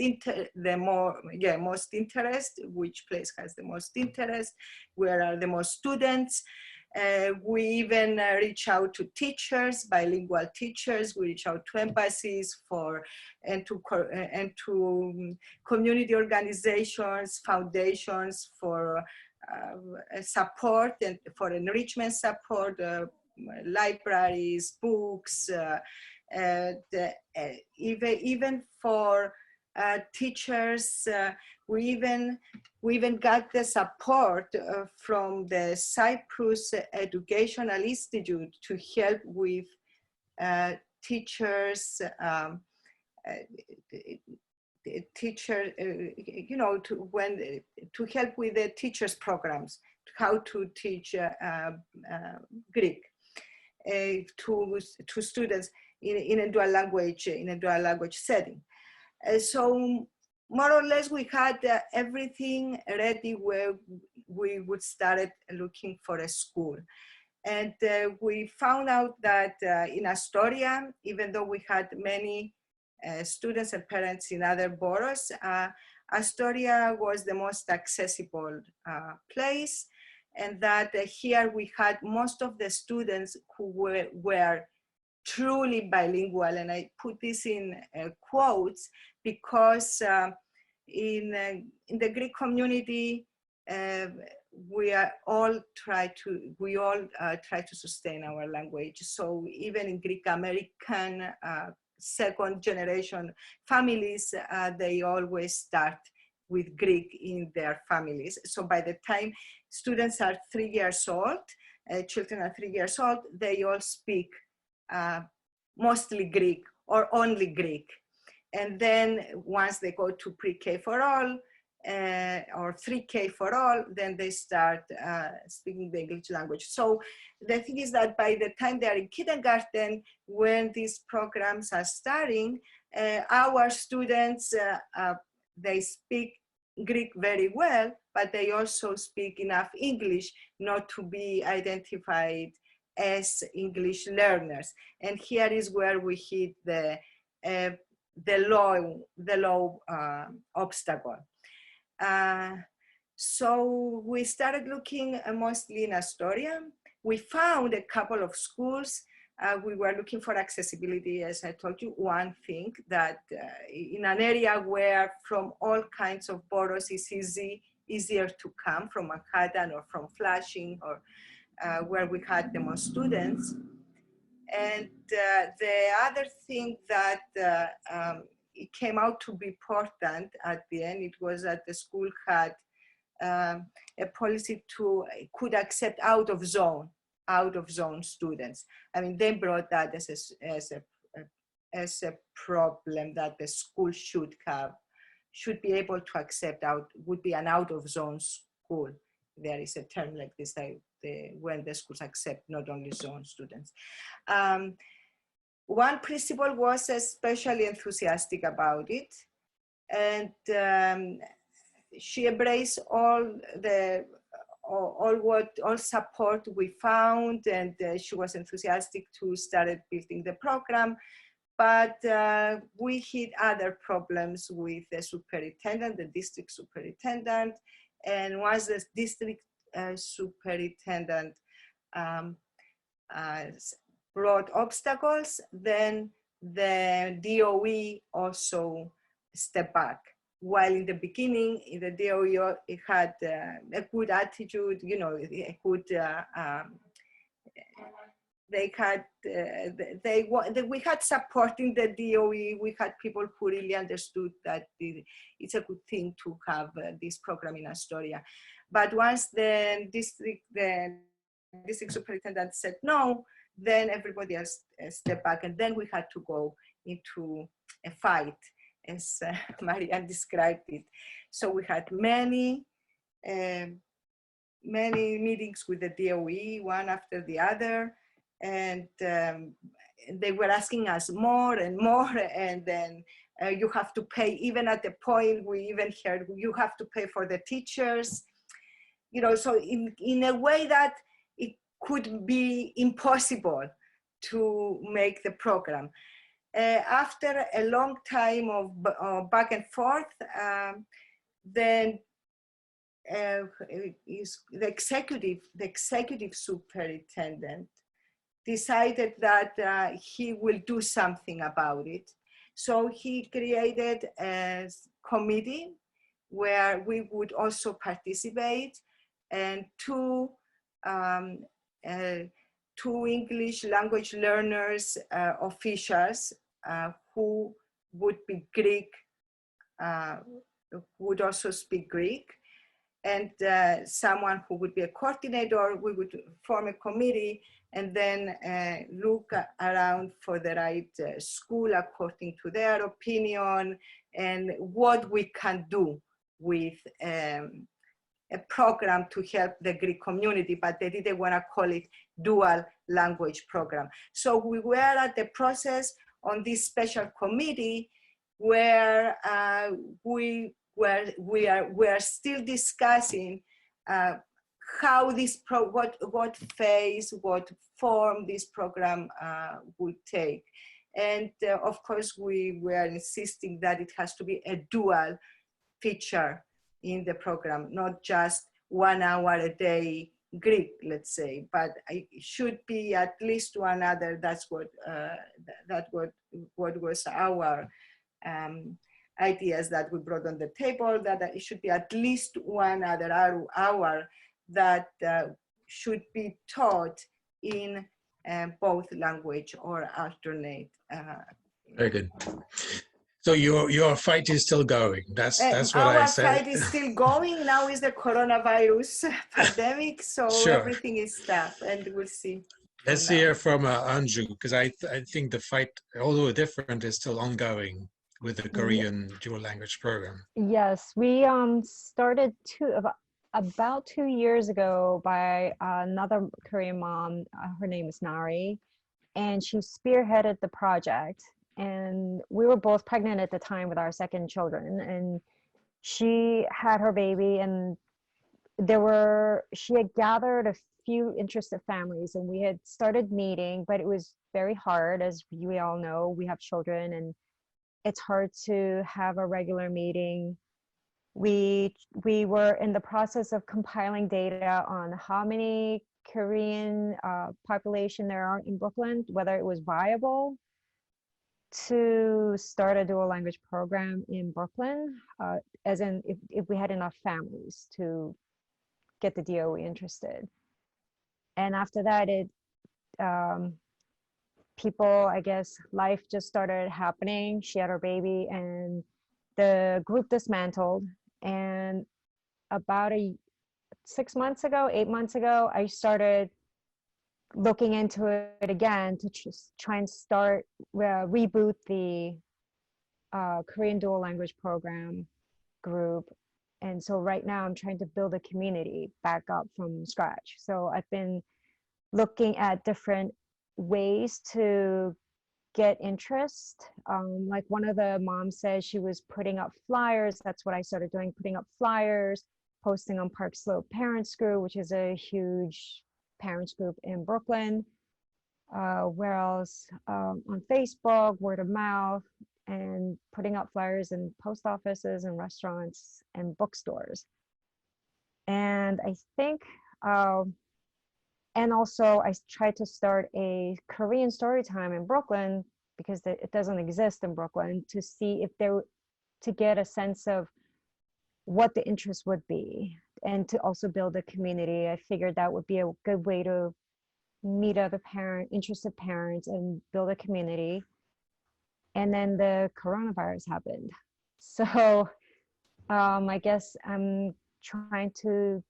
interest, which place has the most interest, where are the most students. We even reach out to teachers, bilingual teachers. We reach out to embassies and to community organizations, foundations for support and for enrichment support, libraries, books, even for teachers. We even got the support from the Cyprus Educational Institute to help with teachers, to help with the teachers programs, how to teach Greek to students in a dual language setting. So more or less we had everything ready where we would start looking for a school. And we found out that in Astoria, even though we had many students and parents in other boroughs, Astoria was the most accessible place, and that here we had most of the students who were truly bilingual. And I put this in quotes because in the Greek community, we all try to sustain our language. So even in Greek American second generation families, they always start with Greek in their families. So by the time students are 3 years old, children are 3 years old, they all speak mostly Greek or only Greek. And then once they go to pre-K for all, or 3K for all, then they start speaking the English language. So the thing is that by the time they are in kindergarten, when these programs are starting, our students, they speak Greek very well, but they also speak enough English not to be identified as English learners. And here is where we hit the low obstacle. So we started looking mostly in Astoria. We found a couple of schools. We were looking for accessibility, as I told you. One thing that in an area where from all kinds of boroughs it's easier to come, from Manhattan or from Flushing, or where we had the most students. And the other thing that it came out to be important at the end, it was that the school had a policy to could accept out of zone students. I mean, they brought that as a problem that the school should be able to accept would be an out of zone school. There is a term like this, when the schools accept not only zone students. One principal was especially enthusiastic about it, and she embraced all support we found, and she was enthusiastic to start building the program. But we hit other problems with the superintendent, the district superintendent, and once the district superintendent brought obstacles, then the DOE also stepped back. While in the beginning, the DOE had a good attitude, you know, a good, we had support in the DOE. We had people who really understood that it's a good thing to have this program in Astoria. But once the district superintendent said no, then everybody else stepped back, and then we had to go into a fight, as Marianne described it. So we had many meetings with the DOE, one after the other, and they were asking us more and more, and then you have to pay, even at the point we even heard you have to pay for the teachers, you know, so in a way that it could be impossible to make the program. After a long time of back and forth, then the executive superintendent decided that he will do something about it. So he created a committee where we would also participate, and two English language learners, officials who would be Greek, would also speak Greek, and someone who would be a coordinator. We would form a committee and then look around for the right school according to their opinion and what we can do with a program to help the Greek community, but they didn't want to call it dual language program. So we were at the process on this special committee where we are still discussing how this what phase, what form this program would take. And of course, we were insisting that it has to be a dual feature in the program, not just 1 hour a day Greek, let's say, but it should be at least one other. That's what was our ideas that we brought on the table, that it should be at least one other hour that should be taught in both language or alternate. Very good. So your fight is still going. That's what I Our said. fight is still going. Now is the coronavirus pandemic, so Sure. everything is tough, and we'll see. Let's hear from Anju, because I think the fight, although different, is still ongoing with the Korean dual language program. Yes, we started about 2 years ago by another Korean mom. Her name is Nari, and she spearheaded the project. And we were both pregnant at the time with our second children, and she had her baby, and she had gathered a few interested families, and we had started meeting, but it was very hard. As we all know, we have children, and it's hard to have a regular meeting. We were in the process of compiling data on how many Korean population there are in Brooklyn, whether it was viable to start a dual language program in Brooklyn, as in if we had enough families to get the DOE interested. And after that, people, I guess, life just started happening. She had her baby, and the group dismantled. And about 6 months ago, 8 months ago, I started looking into it again to just try and reboot the Korean dual language program group. And so right now I'm trying to build a community back up from scratch. So I've been looking at different ways to get interest. Like one of the moms said she was putting up flyers. That's what I started doing, putting up flyers, posting on Park Slope Parents Group, which is a huge parents group in Brooklyn. Where else? On Facebook, word of mouth, and putting up flyers in post offices and restaurants and bookstores. And I think, and also I tried to start a Korean story time in Brooklyn, because it doesn't exist in Brooklyn, to see if to get a sense of what the interest would be, and to also build a community. I figured that would be a good way to meet other interested parents and build a community. And then the coronavirus happened. So I guess I'm trying to,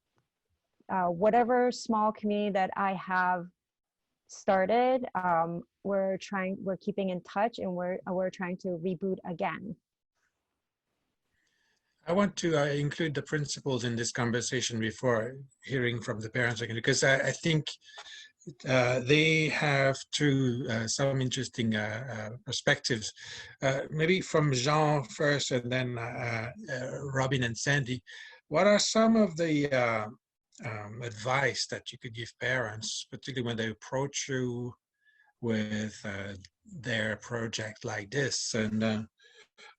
whatever small community that I have started, we're keeping in touch, and we're trying to reboot again. I want to include the principals in this conversation before hearing from the parents again, because I think they have some interesting perspectives. Maybe from Jean first, and then Robin and Sandy. What are some of the advice that you could give parents, particularly when they approach you with their project like this? And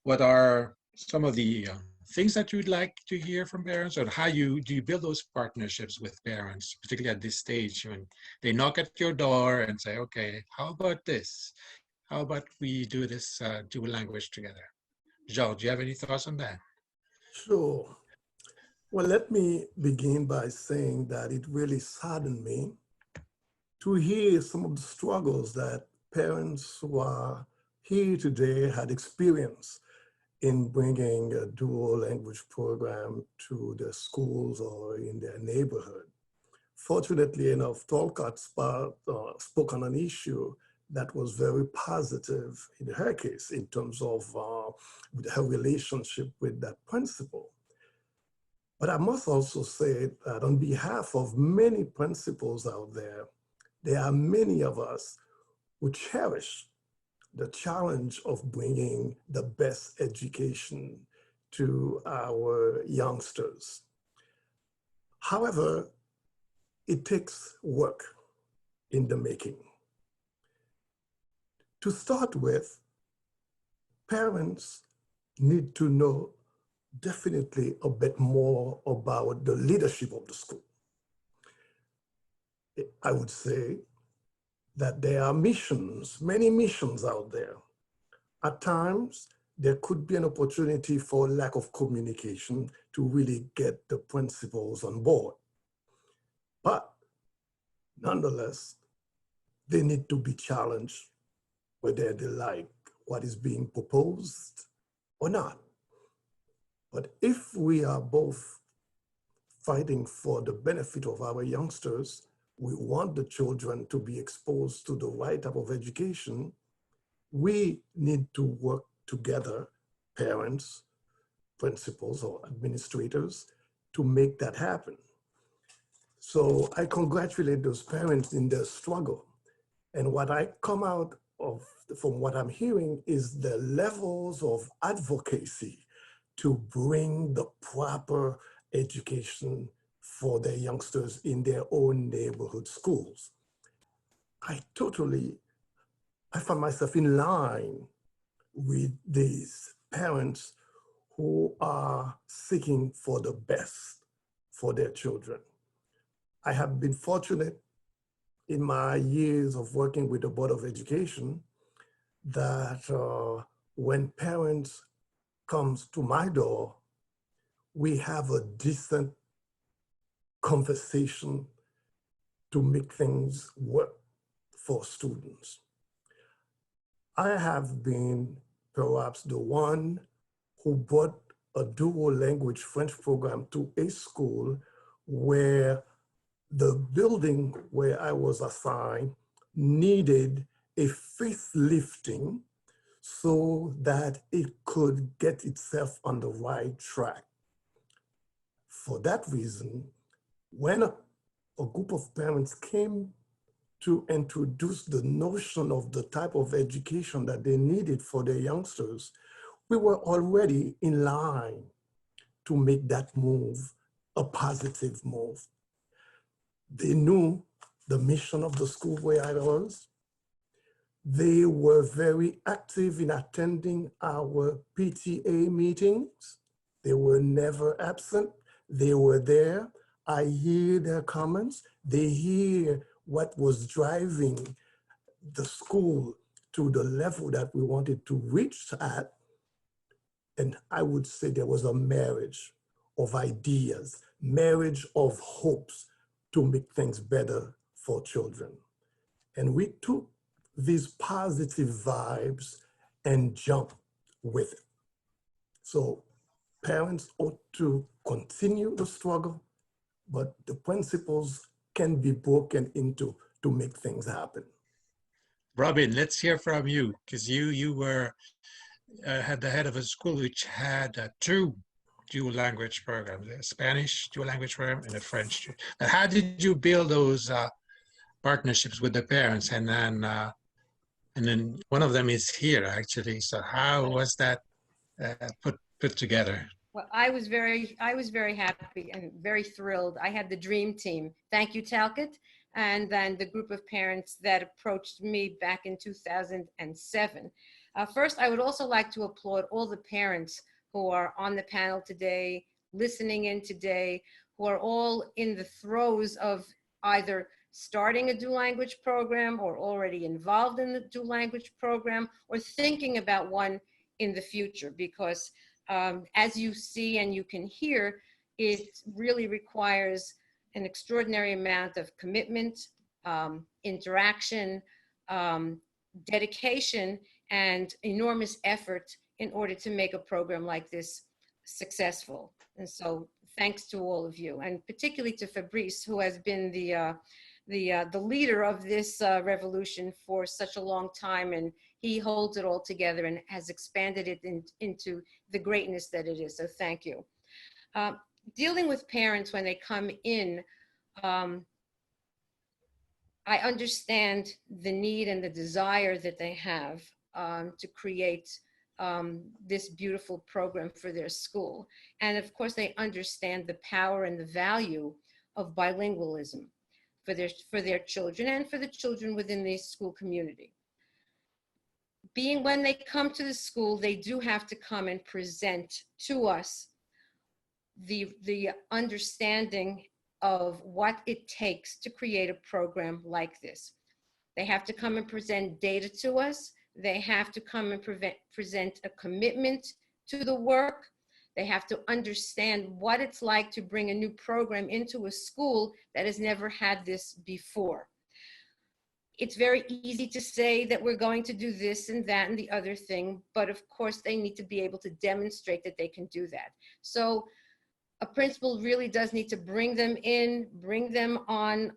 what are some of the things that you'd like to hear from parents, or how do you build those partnerships with parents, particularly at this stage when they knock at your door and say, okay, how about this? How about we do this dual language together? Joe, do you have any thoughts on that? Sure. Well, let me begin by saying that it really saddened me to hear some of the struggles that parents who are here today had experienced in bringing a dual language program to their schools or in their neighborhood. Fortunately enough, Talcott spoke on an issue that was very positive in her case in terms of her relationship with that principal. But I must also say that on behalf of many principals out there are many of us who cherish the challenge of bringing the best education to our youngsters. However, it takes work in the making. To start with, parents need to know definitely a bit more about the leadership of the school. I would say that there are many missions out there. At times, there could be an opportunity for lack of communication to really get the principals on board. But nonetheless, they need to be challenged whether they like what is being proposed or not. But if we are both fighting for the benefit of our youngsters, we want the children to be exposed to the right type of education, we need to work together, parents, principals, or administrators, to make that happen. So I congratulate those parents in their struggle. And what I come out of, from what I'm hearing, is the levels of advocacy to bring the proper education for their youngsters in their own neighborhood schools. I find myself in line with these parents who are seeking for the best for their children. I have been fortunate in my years of working with the Board of Education that when parents comes to my door, we have a decent conversation to make things work for students. I have been perhaps the one who brought a dual language French program to a school where the building where I was assigned needed a facelifting so that it could get itself on the right track. For that reason, when a group of parents came to introduce the notion of the type of education that they needed for their youngsters, we were already in line to make that move a positive move. They knew the mission of the school where I was. They were very active in attending our PTA meetings. They were never absent. They were there. I hear their comments. They hear what was driving the school to the level that we wanted to reach at. And I would say there was a marriage of ideas, marriage of hopes to make things better for children. And we took these positive vibes and jumped with it. So parents ought to continue the struggle, but the principles can be broken into to make things happen. Robin, let's hear from you, because you were had the head of a school which had two dual language programs, a Spanish dual language program and a French. How did you build those partnerships with the parents? And then one of them is here actually. So how was that put together? Well, I was very happy and very thrilled. I had the dream team. Thank you, Talcott. And then the group of parents that approached me back in 2007. First, I would also like to applaud all the parents who are on the panel today, listening in today, who are all in the throes of either starting a dual language program or already involved in the dual language program or thinking about one in the future, because as you see and you can hear, it really requires an extraordinary amount of commitment, interaction, dedication, and enormous effort in order to make a program like this successful. And so thanks to all of you, and particularly to Fabrice, who has been the leader of this revolution for such a long time, and he holds it all together and has expanded it into the greatness that it is. So thank you. Dealing with parents when they come in, I understand the need and the desire that they have to create this beautiful program for their school. And of course, they understand the power and the value of bilingualism for their children and for the children within the school community. When they come to the school, they do have to come and present to us the understanding of what it takes to create a program like this. They have to come and present data to us. They have to come and present a commitment to the work. They have to understand what it's like to bring a new program into a school that has never had this before. it's very easy to say that we're going to do this and that and the other thing, but of course they need to be able to demonstrate that they can do that. So a principal really does need to bring them in, bring them on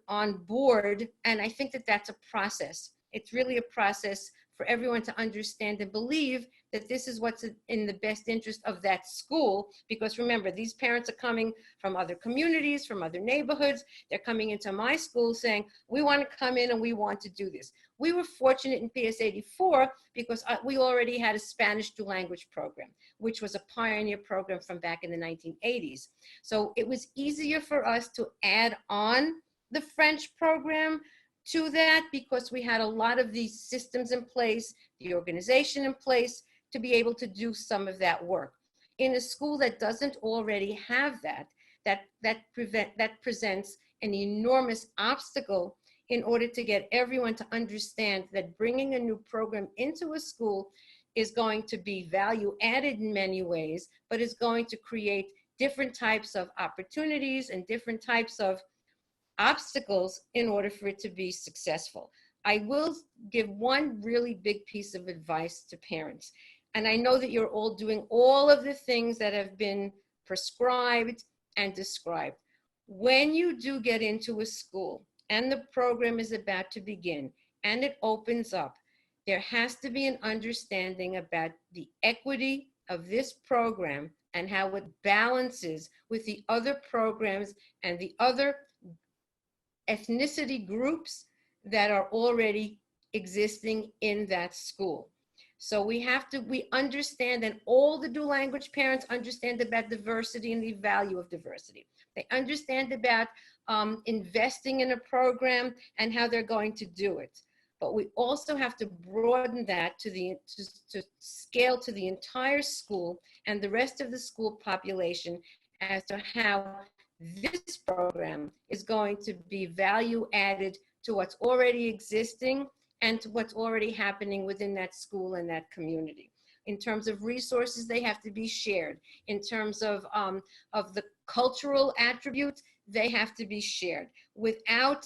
board. And I think that that's a process. It's really a process for everyone to understand and believe that this is what's in the best interest of that school. Because remember, these parents are coming from other communities, from other neighborhoods. They're coming into my school saying, we want to come in and we want to do this. We were fortunate in PS 84 because we already had a Spanish dual language program, which was a pioneer program from back in the 1980s. So it was easier for us to add on the French program to that because we had a lot of these systems in place, the organization in place to be able to do some of that work. In a school that doesn't already have that presents an enormous obstacle in order to get everyone to understand that bringing a new program into a school is going to be value added in many ways, but is going to create different types of opportunities and different types of obstacles in order for it to be successful. I will give one really big piece of advice to parents. And I know that you're all doing all of the things that have been prescribed and described. When you do get into a school and the program is about to begin and it opens up, there has to be an understanding about the equity of this program and how it balances with the other programs and the other ethnicity groups that are already existing in that school. So we understand, and all the dual language parents understand about diversity and the value of diversity. They understand about investing in a program and how they're going to do it. But we also have to broaden that to scale to the entire school and the rest of the school population as to how this program is going to be value added to what's already existing and to what's already happening within that school and that community. In terms of resources, they have to be shared. In terms of the cultural attributes, they have to be shared. Without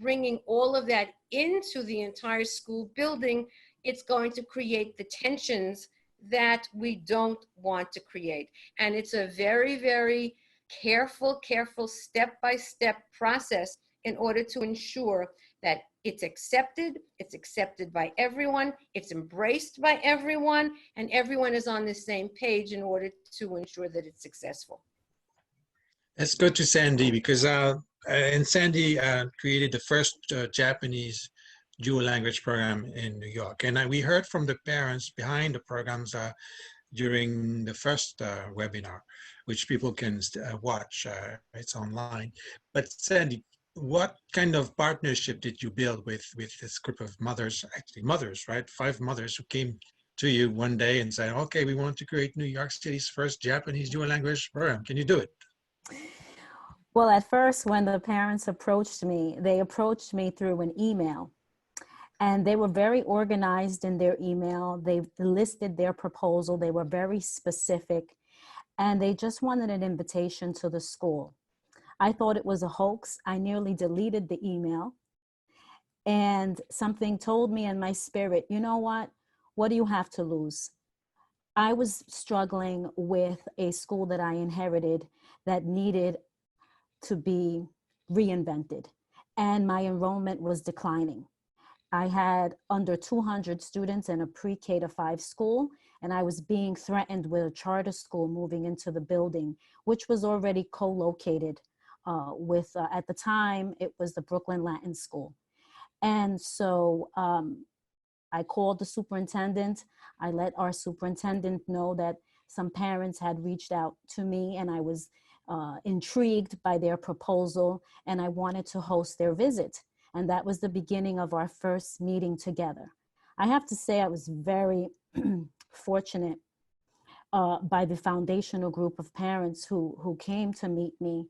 bringing all of that into the entire school building, it's going to create the tensions that we don't want to create. And it's a very, very careful step-by-step process in order to ensure that it's accepted by everyone, it's embraced by everyone, and everyone is on the same page in order to ensure that it's successful. Let's go to Sandy, because and Sandy created the first Japanese dual language program in New York. And we heard from the parents behind the programs during the first webinar, which people can watch. It's online. But Sandy, what kind of partnership did you build with this group of mothers, actually mothers, right? 5 mothers who came to you one day and said, okay, we want to create New York City's first Japanese dual language program. Can you do it? Well, at first, when the parents approached me, they approached me through an email. And they were very organized in their email. They listed their proposal. They were very specific. And they just wanted an invitation to the school. I thought it was a hoax. I nearly deleted the email. And something told me in my spirit, you know what? What do you have to lose? I was struggling with a school that I inherited that needed to be reinvented. And my enrollment was declining. I had under 200 students in a pre-K to 5 school, and I was being threatened with a charter school moving into the building, which was already co-located with, at the time, it was the Brooklyn Latin School. And so I called the superintendent. I let our superintendent know that some parents had reached out to me, and I was intrigued by their proposal, and I wanted to host their visit. And that was the beginning of our first meeting together. I have to say I was very fortunate by the foundational group of parents who came to meet me.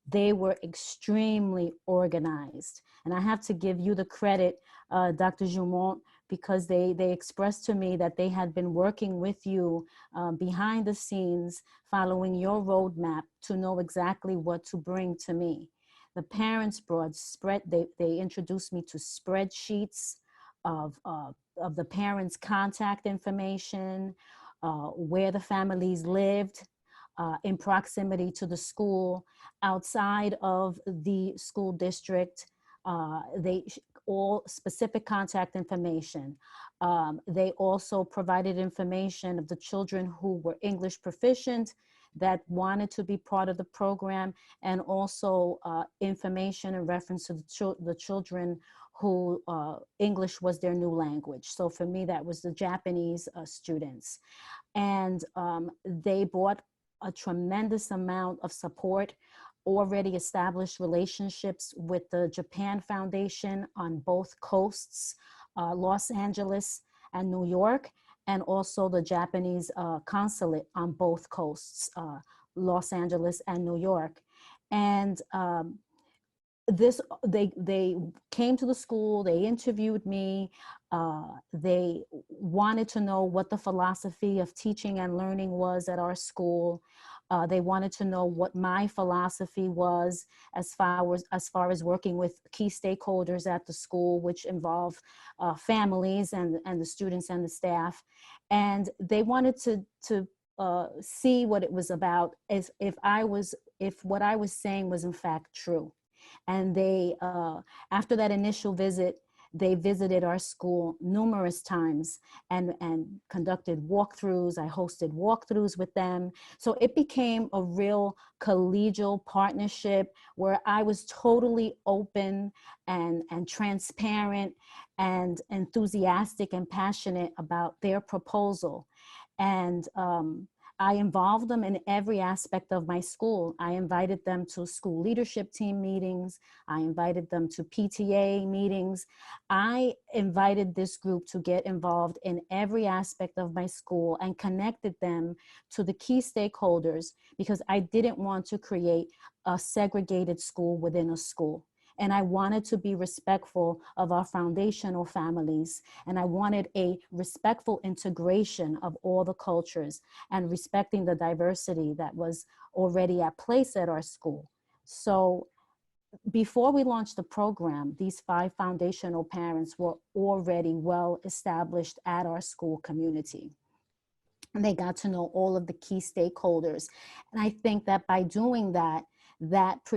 They were extremely organized. And I have to give you the credit, Dr. Jaumont, because they expressed to me that they had been working with you behind the scenes, following your roadmap to know exactly what to bring to me. The parents brought they introduced me to spreadsheets of the parents' contact information, where the families lived, in proximity to the school, outside of the school district. All specific contact information. They also provided information of the children who were English proficient that wanted to be part of the program, and also information in reference to the children who English was their new language. So for me, that was the Japanese students. And they brought a tremendous amount of support, already established relationships with the Japan Foundation on both coasts, Los Angeles and New York, and also the Japanese consulate on both coasts, Los Angeles and New York. And they came to the school, they interviewed me, they wanted to know what the philosophy of teaching and learning was at our school. They wanted to know what my philosophy was as far as working with key stakeholders at the school, which involve families and the students and the staff. And they wanted to see what it was about, as if what I was saying was in fact true. And they, after that initial visit, they visited our school numerous times and conducted walkthroughs. I hosted walkthroughs with them. So it became a real collegial partnership where I was totally open and transparent and enthusiastic and passionate about their proposal. And I involved them in every aspect of my school. I invited them to school leadership team meetings. I invited them to PTA meetings. I invited this group to get involved in every aspect of my school and connected them to the key stakeholders, because I didn't want to create a segregated school within a school. And I wanted to be respectful of our foundational families. And I wanted a respectful integration of all the cultures and respecting the diversity that was already at place at our school. So before we launched the program, these 5 foundational parents were already well established at our school community. And they got to know all of the key stakeholders. And I think that by doing that,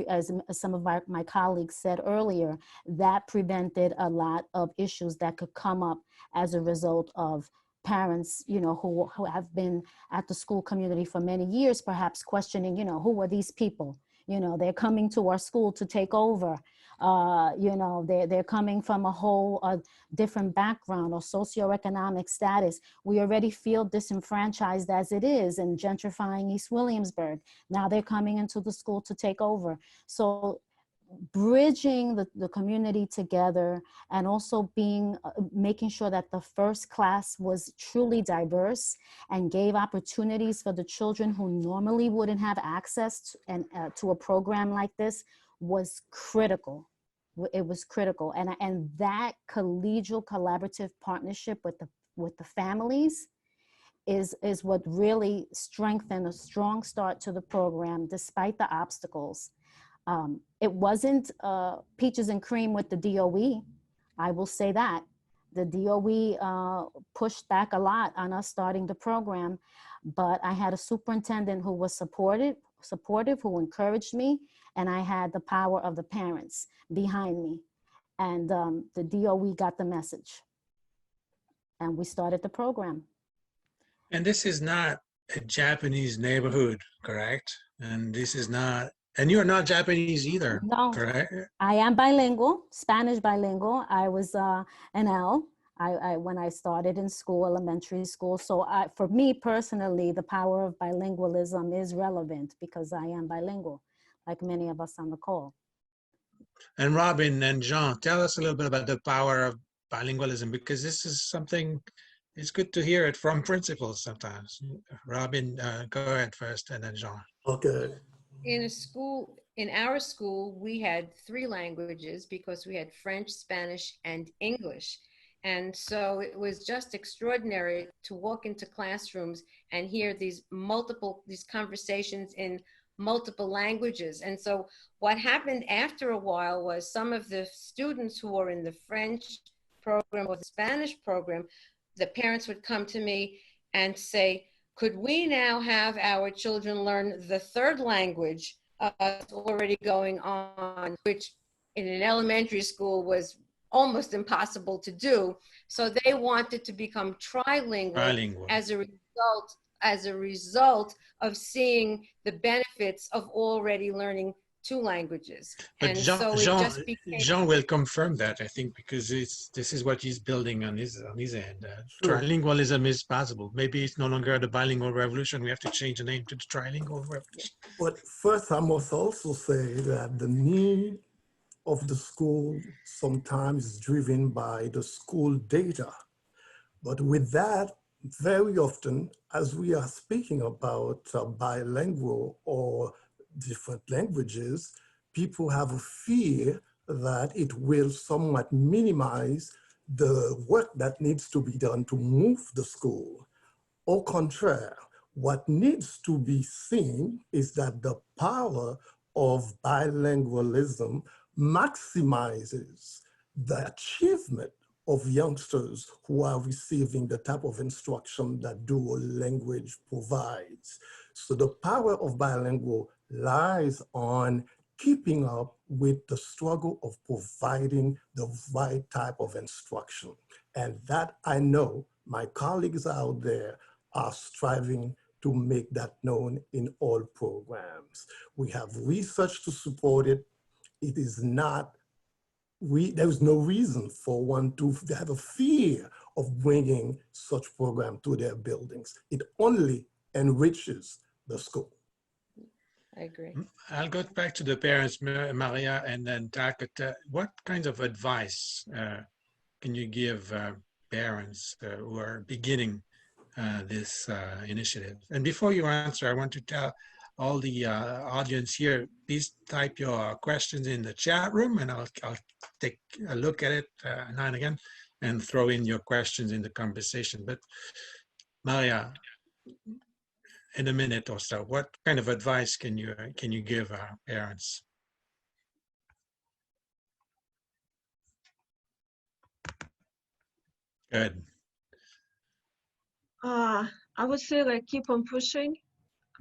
as some of my colleagues said earlier, that prevented a lot of issues that could come up as a result of parents, who have been at the school community for many years, perhaps questioning, who are these people? They're coming to our school to take over. They're coming from a whole different background or socioeconomic status. We already feel disenfranchised as it is in gentrifying East Williamsburg. Now they're coming into the school to take over. So bridging the community together, and also making sure that the first class was truly diverse and gave opportunities for the children who normally wouldn't have access to a program like this was critical. It was critical. And that collegial collaborative partnership with the families is what really strengthened a strong start to the program despite the obstacles. It wasn't peaches and cream with the DOE. I will say that. The DOE pushed back a lot on us starting the program, but I had a superintendent who was supportive, who encouraged me, and I had the power of the parents behind me. And the DOE got the message. And we started the program. And this is not a Japanese neighborhood, correct? And this is not, and you're not Japanese either, no, correct? I am bilingual, Spanish bilingual. I was an L when I started in school, elementary school. So for me personally, the power of bilingualism is relevant because I am bilingual, like many of us on the call. And Robin and Jean, tell us a little bit about the power of bilingualism, because this is something, it's good to hear it from principals sometimes. Robin, go ahead first, and then Jean. Okay. In our school, we had 3 languages because we had French, Spanish, and English. And so it was just extraordinary to walk into classrooms and hear these conversations in multiple languages. And so what happened after a while was some of the students who were in the French program or the Spanish program, the parents would come to me and say, could we now have our children learn the third language that's already going on, which in an elementary school was almost impossible to do. So they wanted to become trilingual, as a result of seeing the benefits of already learning two languages. But And Jean, so it Jean, just became, Jean will confirm that, I think, because this is what he's building on his end. Sure. Trilingualism is possible. Maybe it's no longer the bilingual revolution. We have to change the name to the trilingual revolution. But first, I must also say that the need of the school sometimes is driven by the school data. But with that, very often, as we are speaking about bilingual or different languages, people have a fear that it will somewhat minimize the work that needs to be done to move the school. Au contraire, what needs to be seen is that the power of bilingualism maximizes the achievement of youngsters who are receiving the type of instruction that dual language provides. So the power of bilingual lies on keeping up with the struggle of providing the right type of instruction. And that I know my colleagues out there are striving to make that known in all programs. We have research to support it. It is not, there is no reason for one to have a fear of bringing such program to their buildings. It only enriches the school. I agree. I'll go back to the parents, Maria, and then Takat. What kinds of advice can you give parents who are beginning this initiative? And before you answer, I want to tell all the audience here, please type your questions in the chat room, and I'll take a look at it now and again and throw in your questions in the conversation. But Maria, in a minute or so, what kind of advice can you give our parents? Good. I would say like keep on pushing,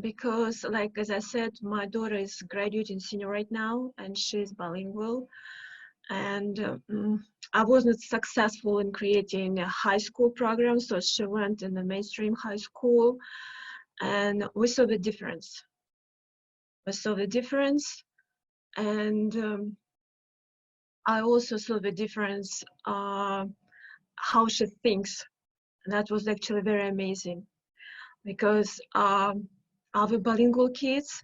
because like as I said, my daughter is graduating senior right now and she's bilingual, and I wasn't successful in creating a high school program, so she went in the mainstream high school, and we saw the difference. And I also saw the difference how she thinks. That was actually very amazing, because our bilingual kids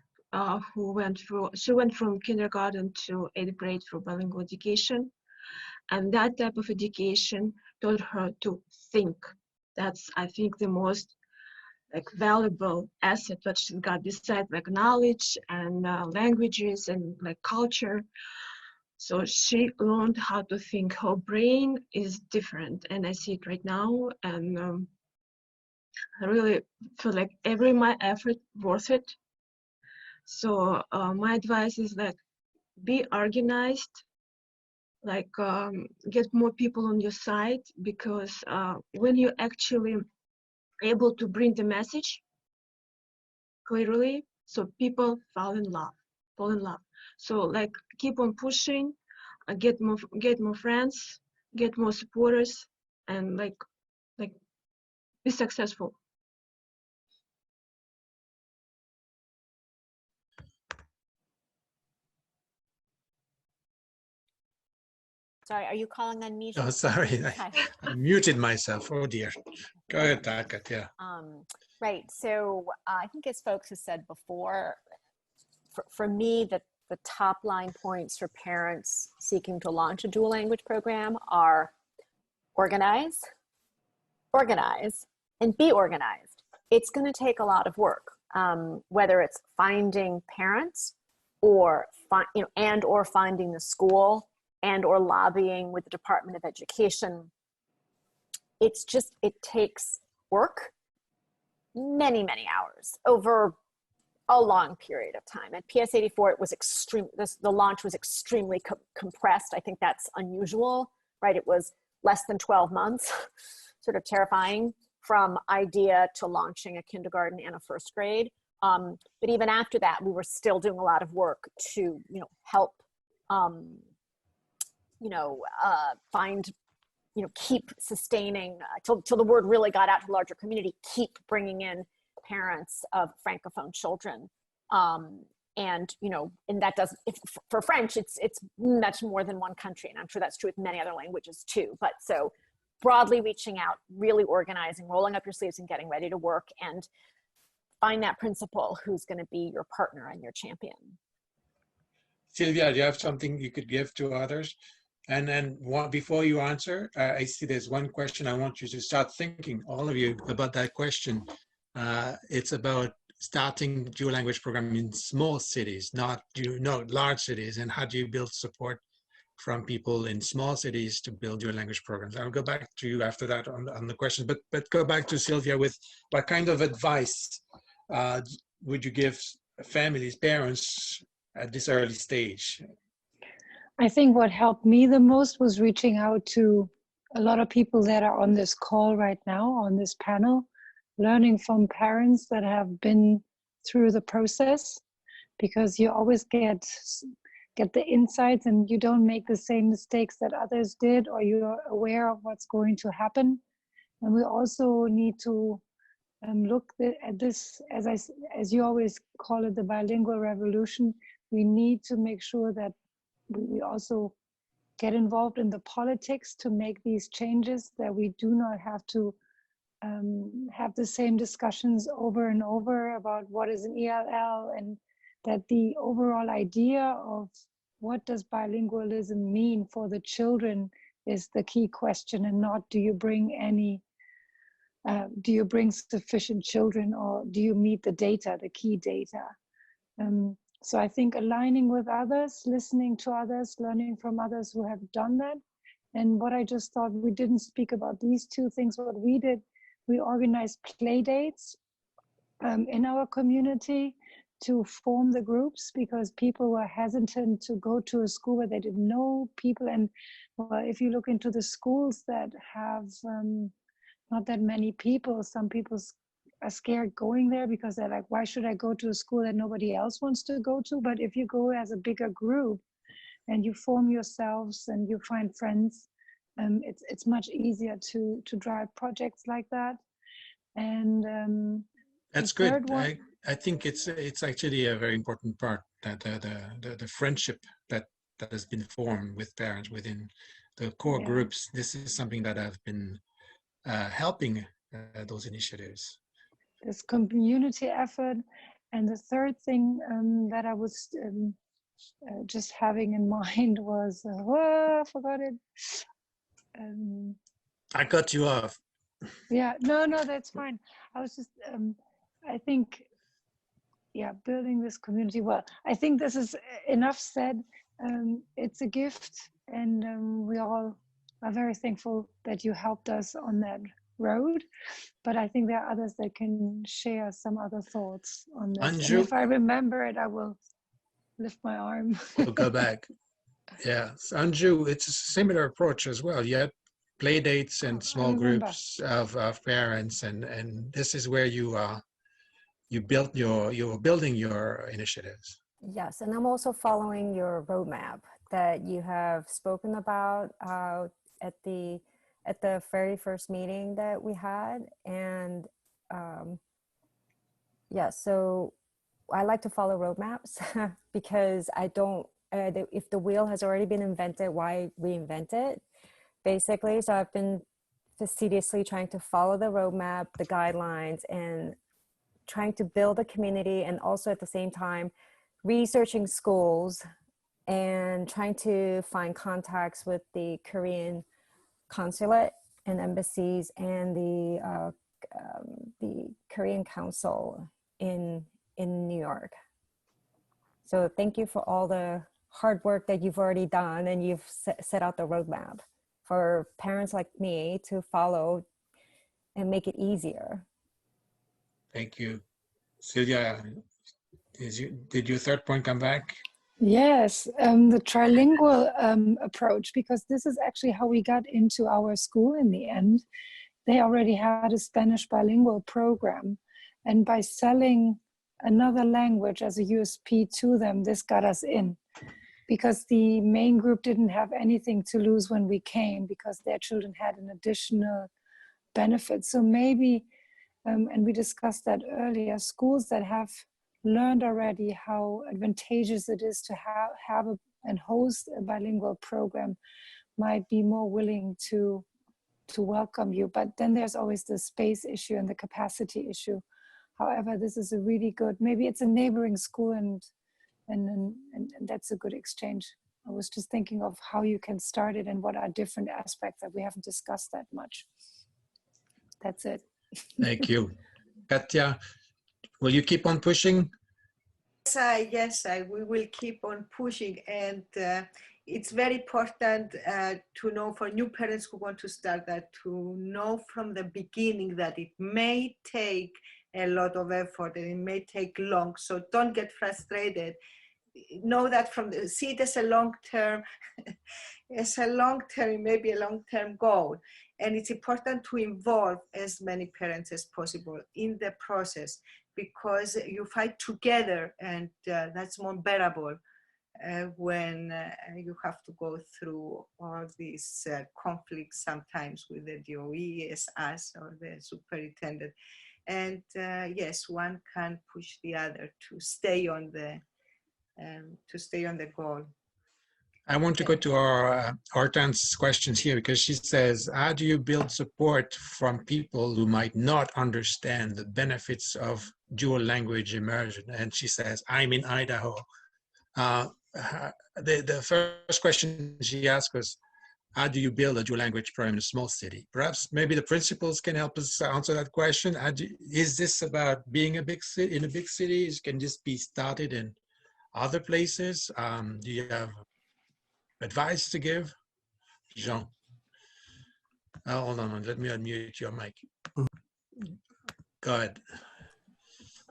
she went from kindergarten to 8th grade for bilingual education, and that type of education taught her to think. That's, I think, the most like valuable asset that she got, besides like knowledge and languages and like culture. So she learned how to think. Her brain is different, and I see it right now, and I really feel like every my effort worth it. So my advice is like be organized, like get more people on your side, because when you're actually able to bring the message clearly, so people fall in love. So like keep on pushing, get more friends, get more supporters, and like be successful. Sorry, are you calling on me? Oh, sorry, I muted myself. Oh dear. Go ahead, Takat. Yeah. Right. So I think, as folks have said before, for me, the top line points for parents seeking to launch a dual language program are organize, and be organized. It's going to take a lot of work, whether it's finding parents or finding the school and or lobbying with the Department of Education. It takes work, many hours over a long period of time. At PS84, it was extreme. The launch was extremely compressed. I think that's unusual, right? It was less than 12 months, sort of terrifying, from idea to launching a kindergarten and a first grade. But even after that, we were still doing a lot of work to, help, find, keep sustaining till the word really got out to a larger community, keep bringing in parents of Francophone children. And that does, for French, it's much more than one country. And I'm sure that's true with many other languages too. But so broadly reaching out, really organizing, rolling up your sleeves and getting ready to work, and find that principal who's going to be your partner and your champion. Sylvia, do you have something you could give to others? And then before you answer, I see there's one question I want you to start thinking, all of you, about that question. It's about starting dual language program in small cities, not large cities, and how do you build support from people in small cities to build dual language programs? I'll go back to you after that on the question, but go back to Sylvia with what kind of advice would you give families, parents at this early stage? I think what helped me the most was reaching out to a lot of people that are on this call right now, on this panel, learning from parents that have been through the process, because you always get the insights and you don't make the same mistakes that others did, or you're aware of what's going to happen. And we also need to look at this, as you always call it, the bilingual revolution. We need to make sure that we also get involved in the politics to make these changes, that we do not have to have the same discussions over and over about what is an ELL, and that the overall idea of what does bilingualism mean for the children is the key question, and not do you bring sufficient children, or do you meet the data, the key data. So I think aligning with others, listening to others, learning from others who have done that. And what I just thought, we didn't speak about these two things. What we did, we organized play dates in our community to form the groups, because people were hesitant to go to a school where they didn't know people. And well, if you look into the schools that have not that many people, some people are scared going there because they're like, why should I go to a school that nobody else wants to go to? But if you go as a bigger group and you form yourselves and you find friends, it's much easier to drive projects like that. And that's good. I think it's actually a very important part, that the friendship that has been formed with parents within the core groups. This is something that have been helping those initiatives. This community effort. And the third thing that I was just having in mind was, I forgot it. I cut you off. Yeah, no, that's fine. I was just, I think, building this community. Well, I think this is enough said. It's a gift, and we all are very thankful that you helped us on that road. But I think there are others that can share some other thoughts on this. Anju, and if I remember it, I will lift my arm. We'll go back. Yeah, so Anju, it's a similar approach as well. You had play dates and small groups of parents, and this is where you're building your initiatives. Yes, and I'm also following your roadmap that you have spoken about at the very first meeting that we had. And so I like to follow roadmaps because I don't, if the wheel has already been invented, why reinvent it, basically. So I've been fastidiously trying to follow the roadmap, the guidelines, and trying to build a community, and also at the same time researching schools and trying to find contacts with the Korean consulate and embassies and the Korean Council in New York. So thank you for all the hard work that you've already done, and you've set out the roadmap for parents like me to follow and make it easier. Thank you. Sylvia, Did your third point come back? Yes, the trilingual approach, because this is actually how we got into our school in the end. They already had a Spanish bilingual program, and by selling another language as a USP to them, this got us in, because the main group didn't have anything to lose when we came, because their children had an additional benefit. So maybe, and we discussed that earlier, schools that have learned already how advantageous it is to have and host a bilingual program might be more willing to welcome you. But then there's always the space issue and the capacity issue. However, this is a really good, maybe it's a neighboring school and that's a good exchange. I was just thinking of how you can start it and what are different aspects that we haven't discussed that much. That's it. Thank you. Katja, will you keep on pushing? Yes, we will keep on pushing, and it's very important to know for new parents who want to start that, to know from the beginning that it may take a lot of effort and it may take long, so don't get frustrated. Know that see it as a long-term, maybe a long-term goal. And it's important to involve as many parents as possible in the process, because you fight together, and that's more bearable when you have to go through all these conflicts sometimes with the DOE, as us, or the superintendent. And yes, one can push the other to stay on the goal. I want to go to our Hortense questions here, because she says, how do you build support from people who might not understand the benefits of dual language immersion? And she says, I'm in Idaho. The first question she asked was, how do you build a dual language program in a small city? Perhaps maybe the principals can help us answer that question. Is this about being a big city, in a big city? Can this be started in other places? Do you have advice to give? Jean. Oh, hold on, let me unmute your mic. Go ahead.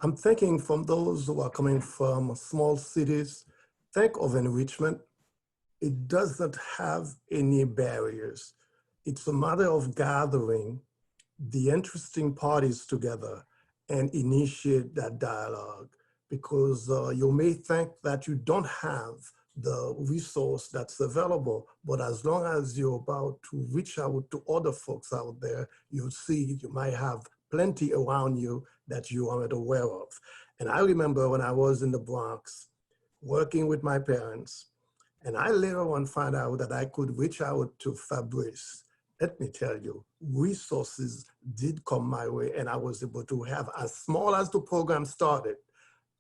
I'm thinking from those who are coming from small cities, think of enrichment. It doesn't have any barriers. It's a matter of gathering the interesting parties together and initiate that dialogue, because you may think that you don't have the resource that's available, but as long as you're about to reach out to other folks out there, you'll see you might have plenty around you that you aren't aware of. And I remember when I was in the Bronx working with my parents, and I later on found out that I could reach out to Fabrice. Let me tell you, resources did come my way, and I was able to have, as small as the program started,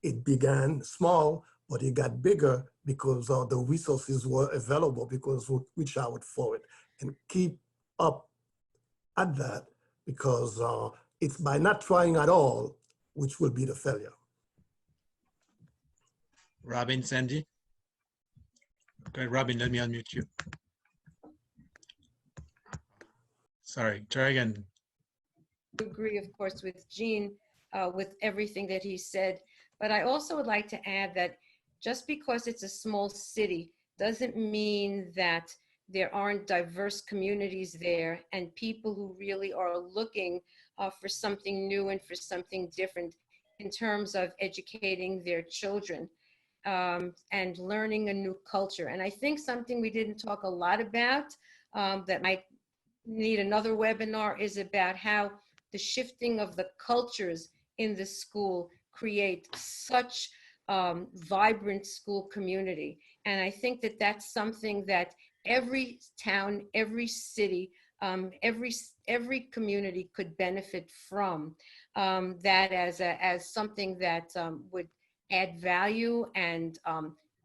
it began small, but it got bigger because the resources were available, because we reached out for it. And keep up at that, because it's by not trying at all, which will be the failure. Robin, Sandy? Okay, Robin, let me unmute you. Sorry, try again. I agree, of course, with Gene, with everything that he said. But I also would like to add that just because it's a small city doesn't mean that there aren't diverse communities there and people who really are looking for something new and for something different in terms of educating their children and learning a new culture. And I think something we didn't talk a lot about that might need another webinar is about how the shifting of the cultures in the school create such vibrant school community. And I think that that's something that every town, every city, every community could benefit from, that as something that would add value and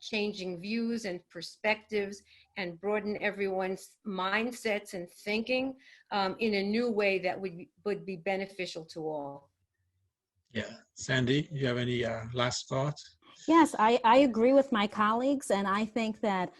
changing views and perspectives and broaden everyone's mindsets and thinking in a new way that would be beneficial to all. Yeah, Sandy, you have any last thoughts? Yes, I agree with my colleagues, and I think that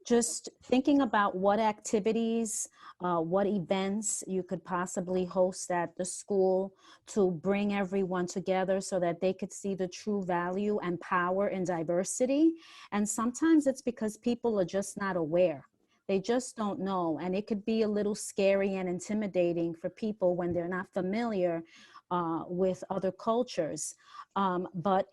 just thinking about what activities, what events you could possibly host at the school to bring everyone together so that they could see the true value and power in diversity. And sometimes it's because people are just not aware. They just don't know. And it could be a little scary and intimidating for people when they're not familiar with other cultures. But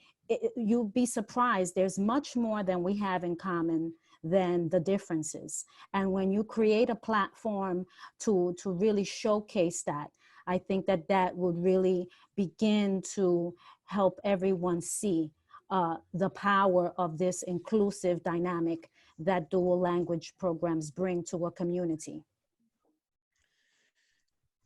you'll be surprised. There's much more than we have in common than the differences. And when you create a platform to really showcase that, I think that that would really begin to help everyone see the power of this inclusive dynamic that dual language programs bring to a community.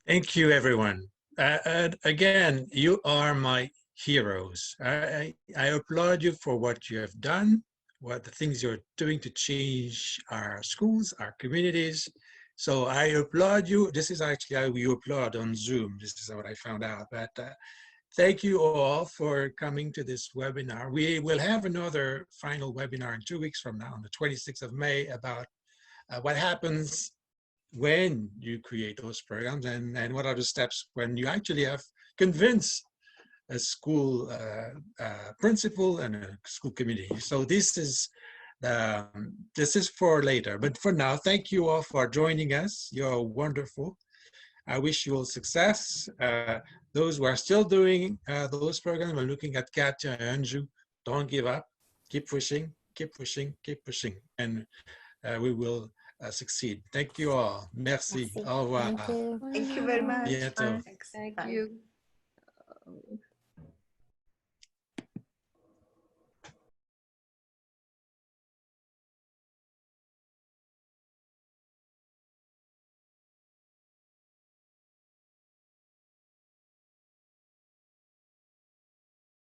Thank you, everyone. And again, you are my heroes. I applaud you for what you have done, what the things you're doing to change our schools, our communities. So I applaud you. This is actually how we applaud on Zoom. This is what I found out. But thank you all for coming to this webinar. We will have another final webinar in 2 weeks from now, on the 26th of May, about what happens when you create those programs and what are the steps when you actually have convinced a school principal and a school committee. So this is for later, but for now, thank you all for joining us. You're wonderful. I wish you all success. Those who are still doing those programs, we're looking at Katya and Anju. Don't give up. Keep pushing, keep pushing, keep pushing, and we will succeed. Thank you all. Merci. Au revoir. Thank you. Thank you very much. Bientôt. Thank you.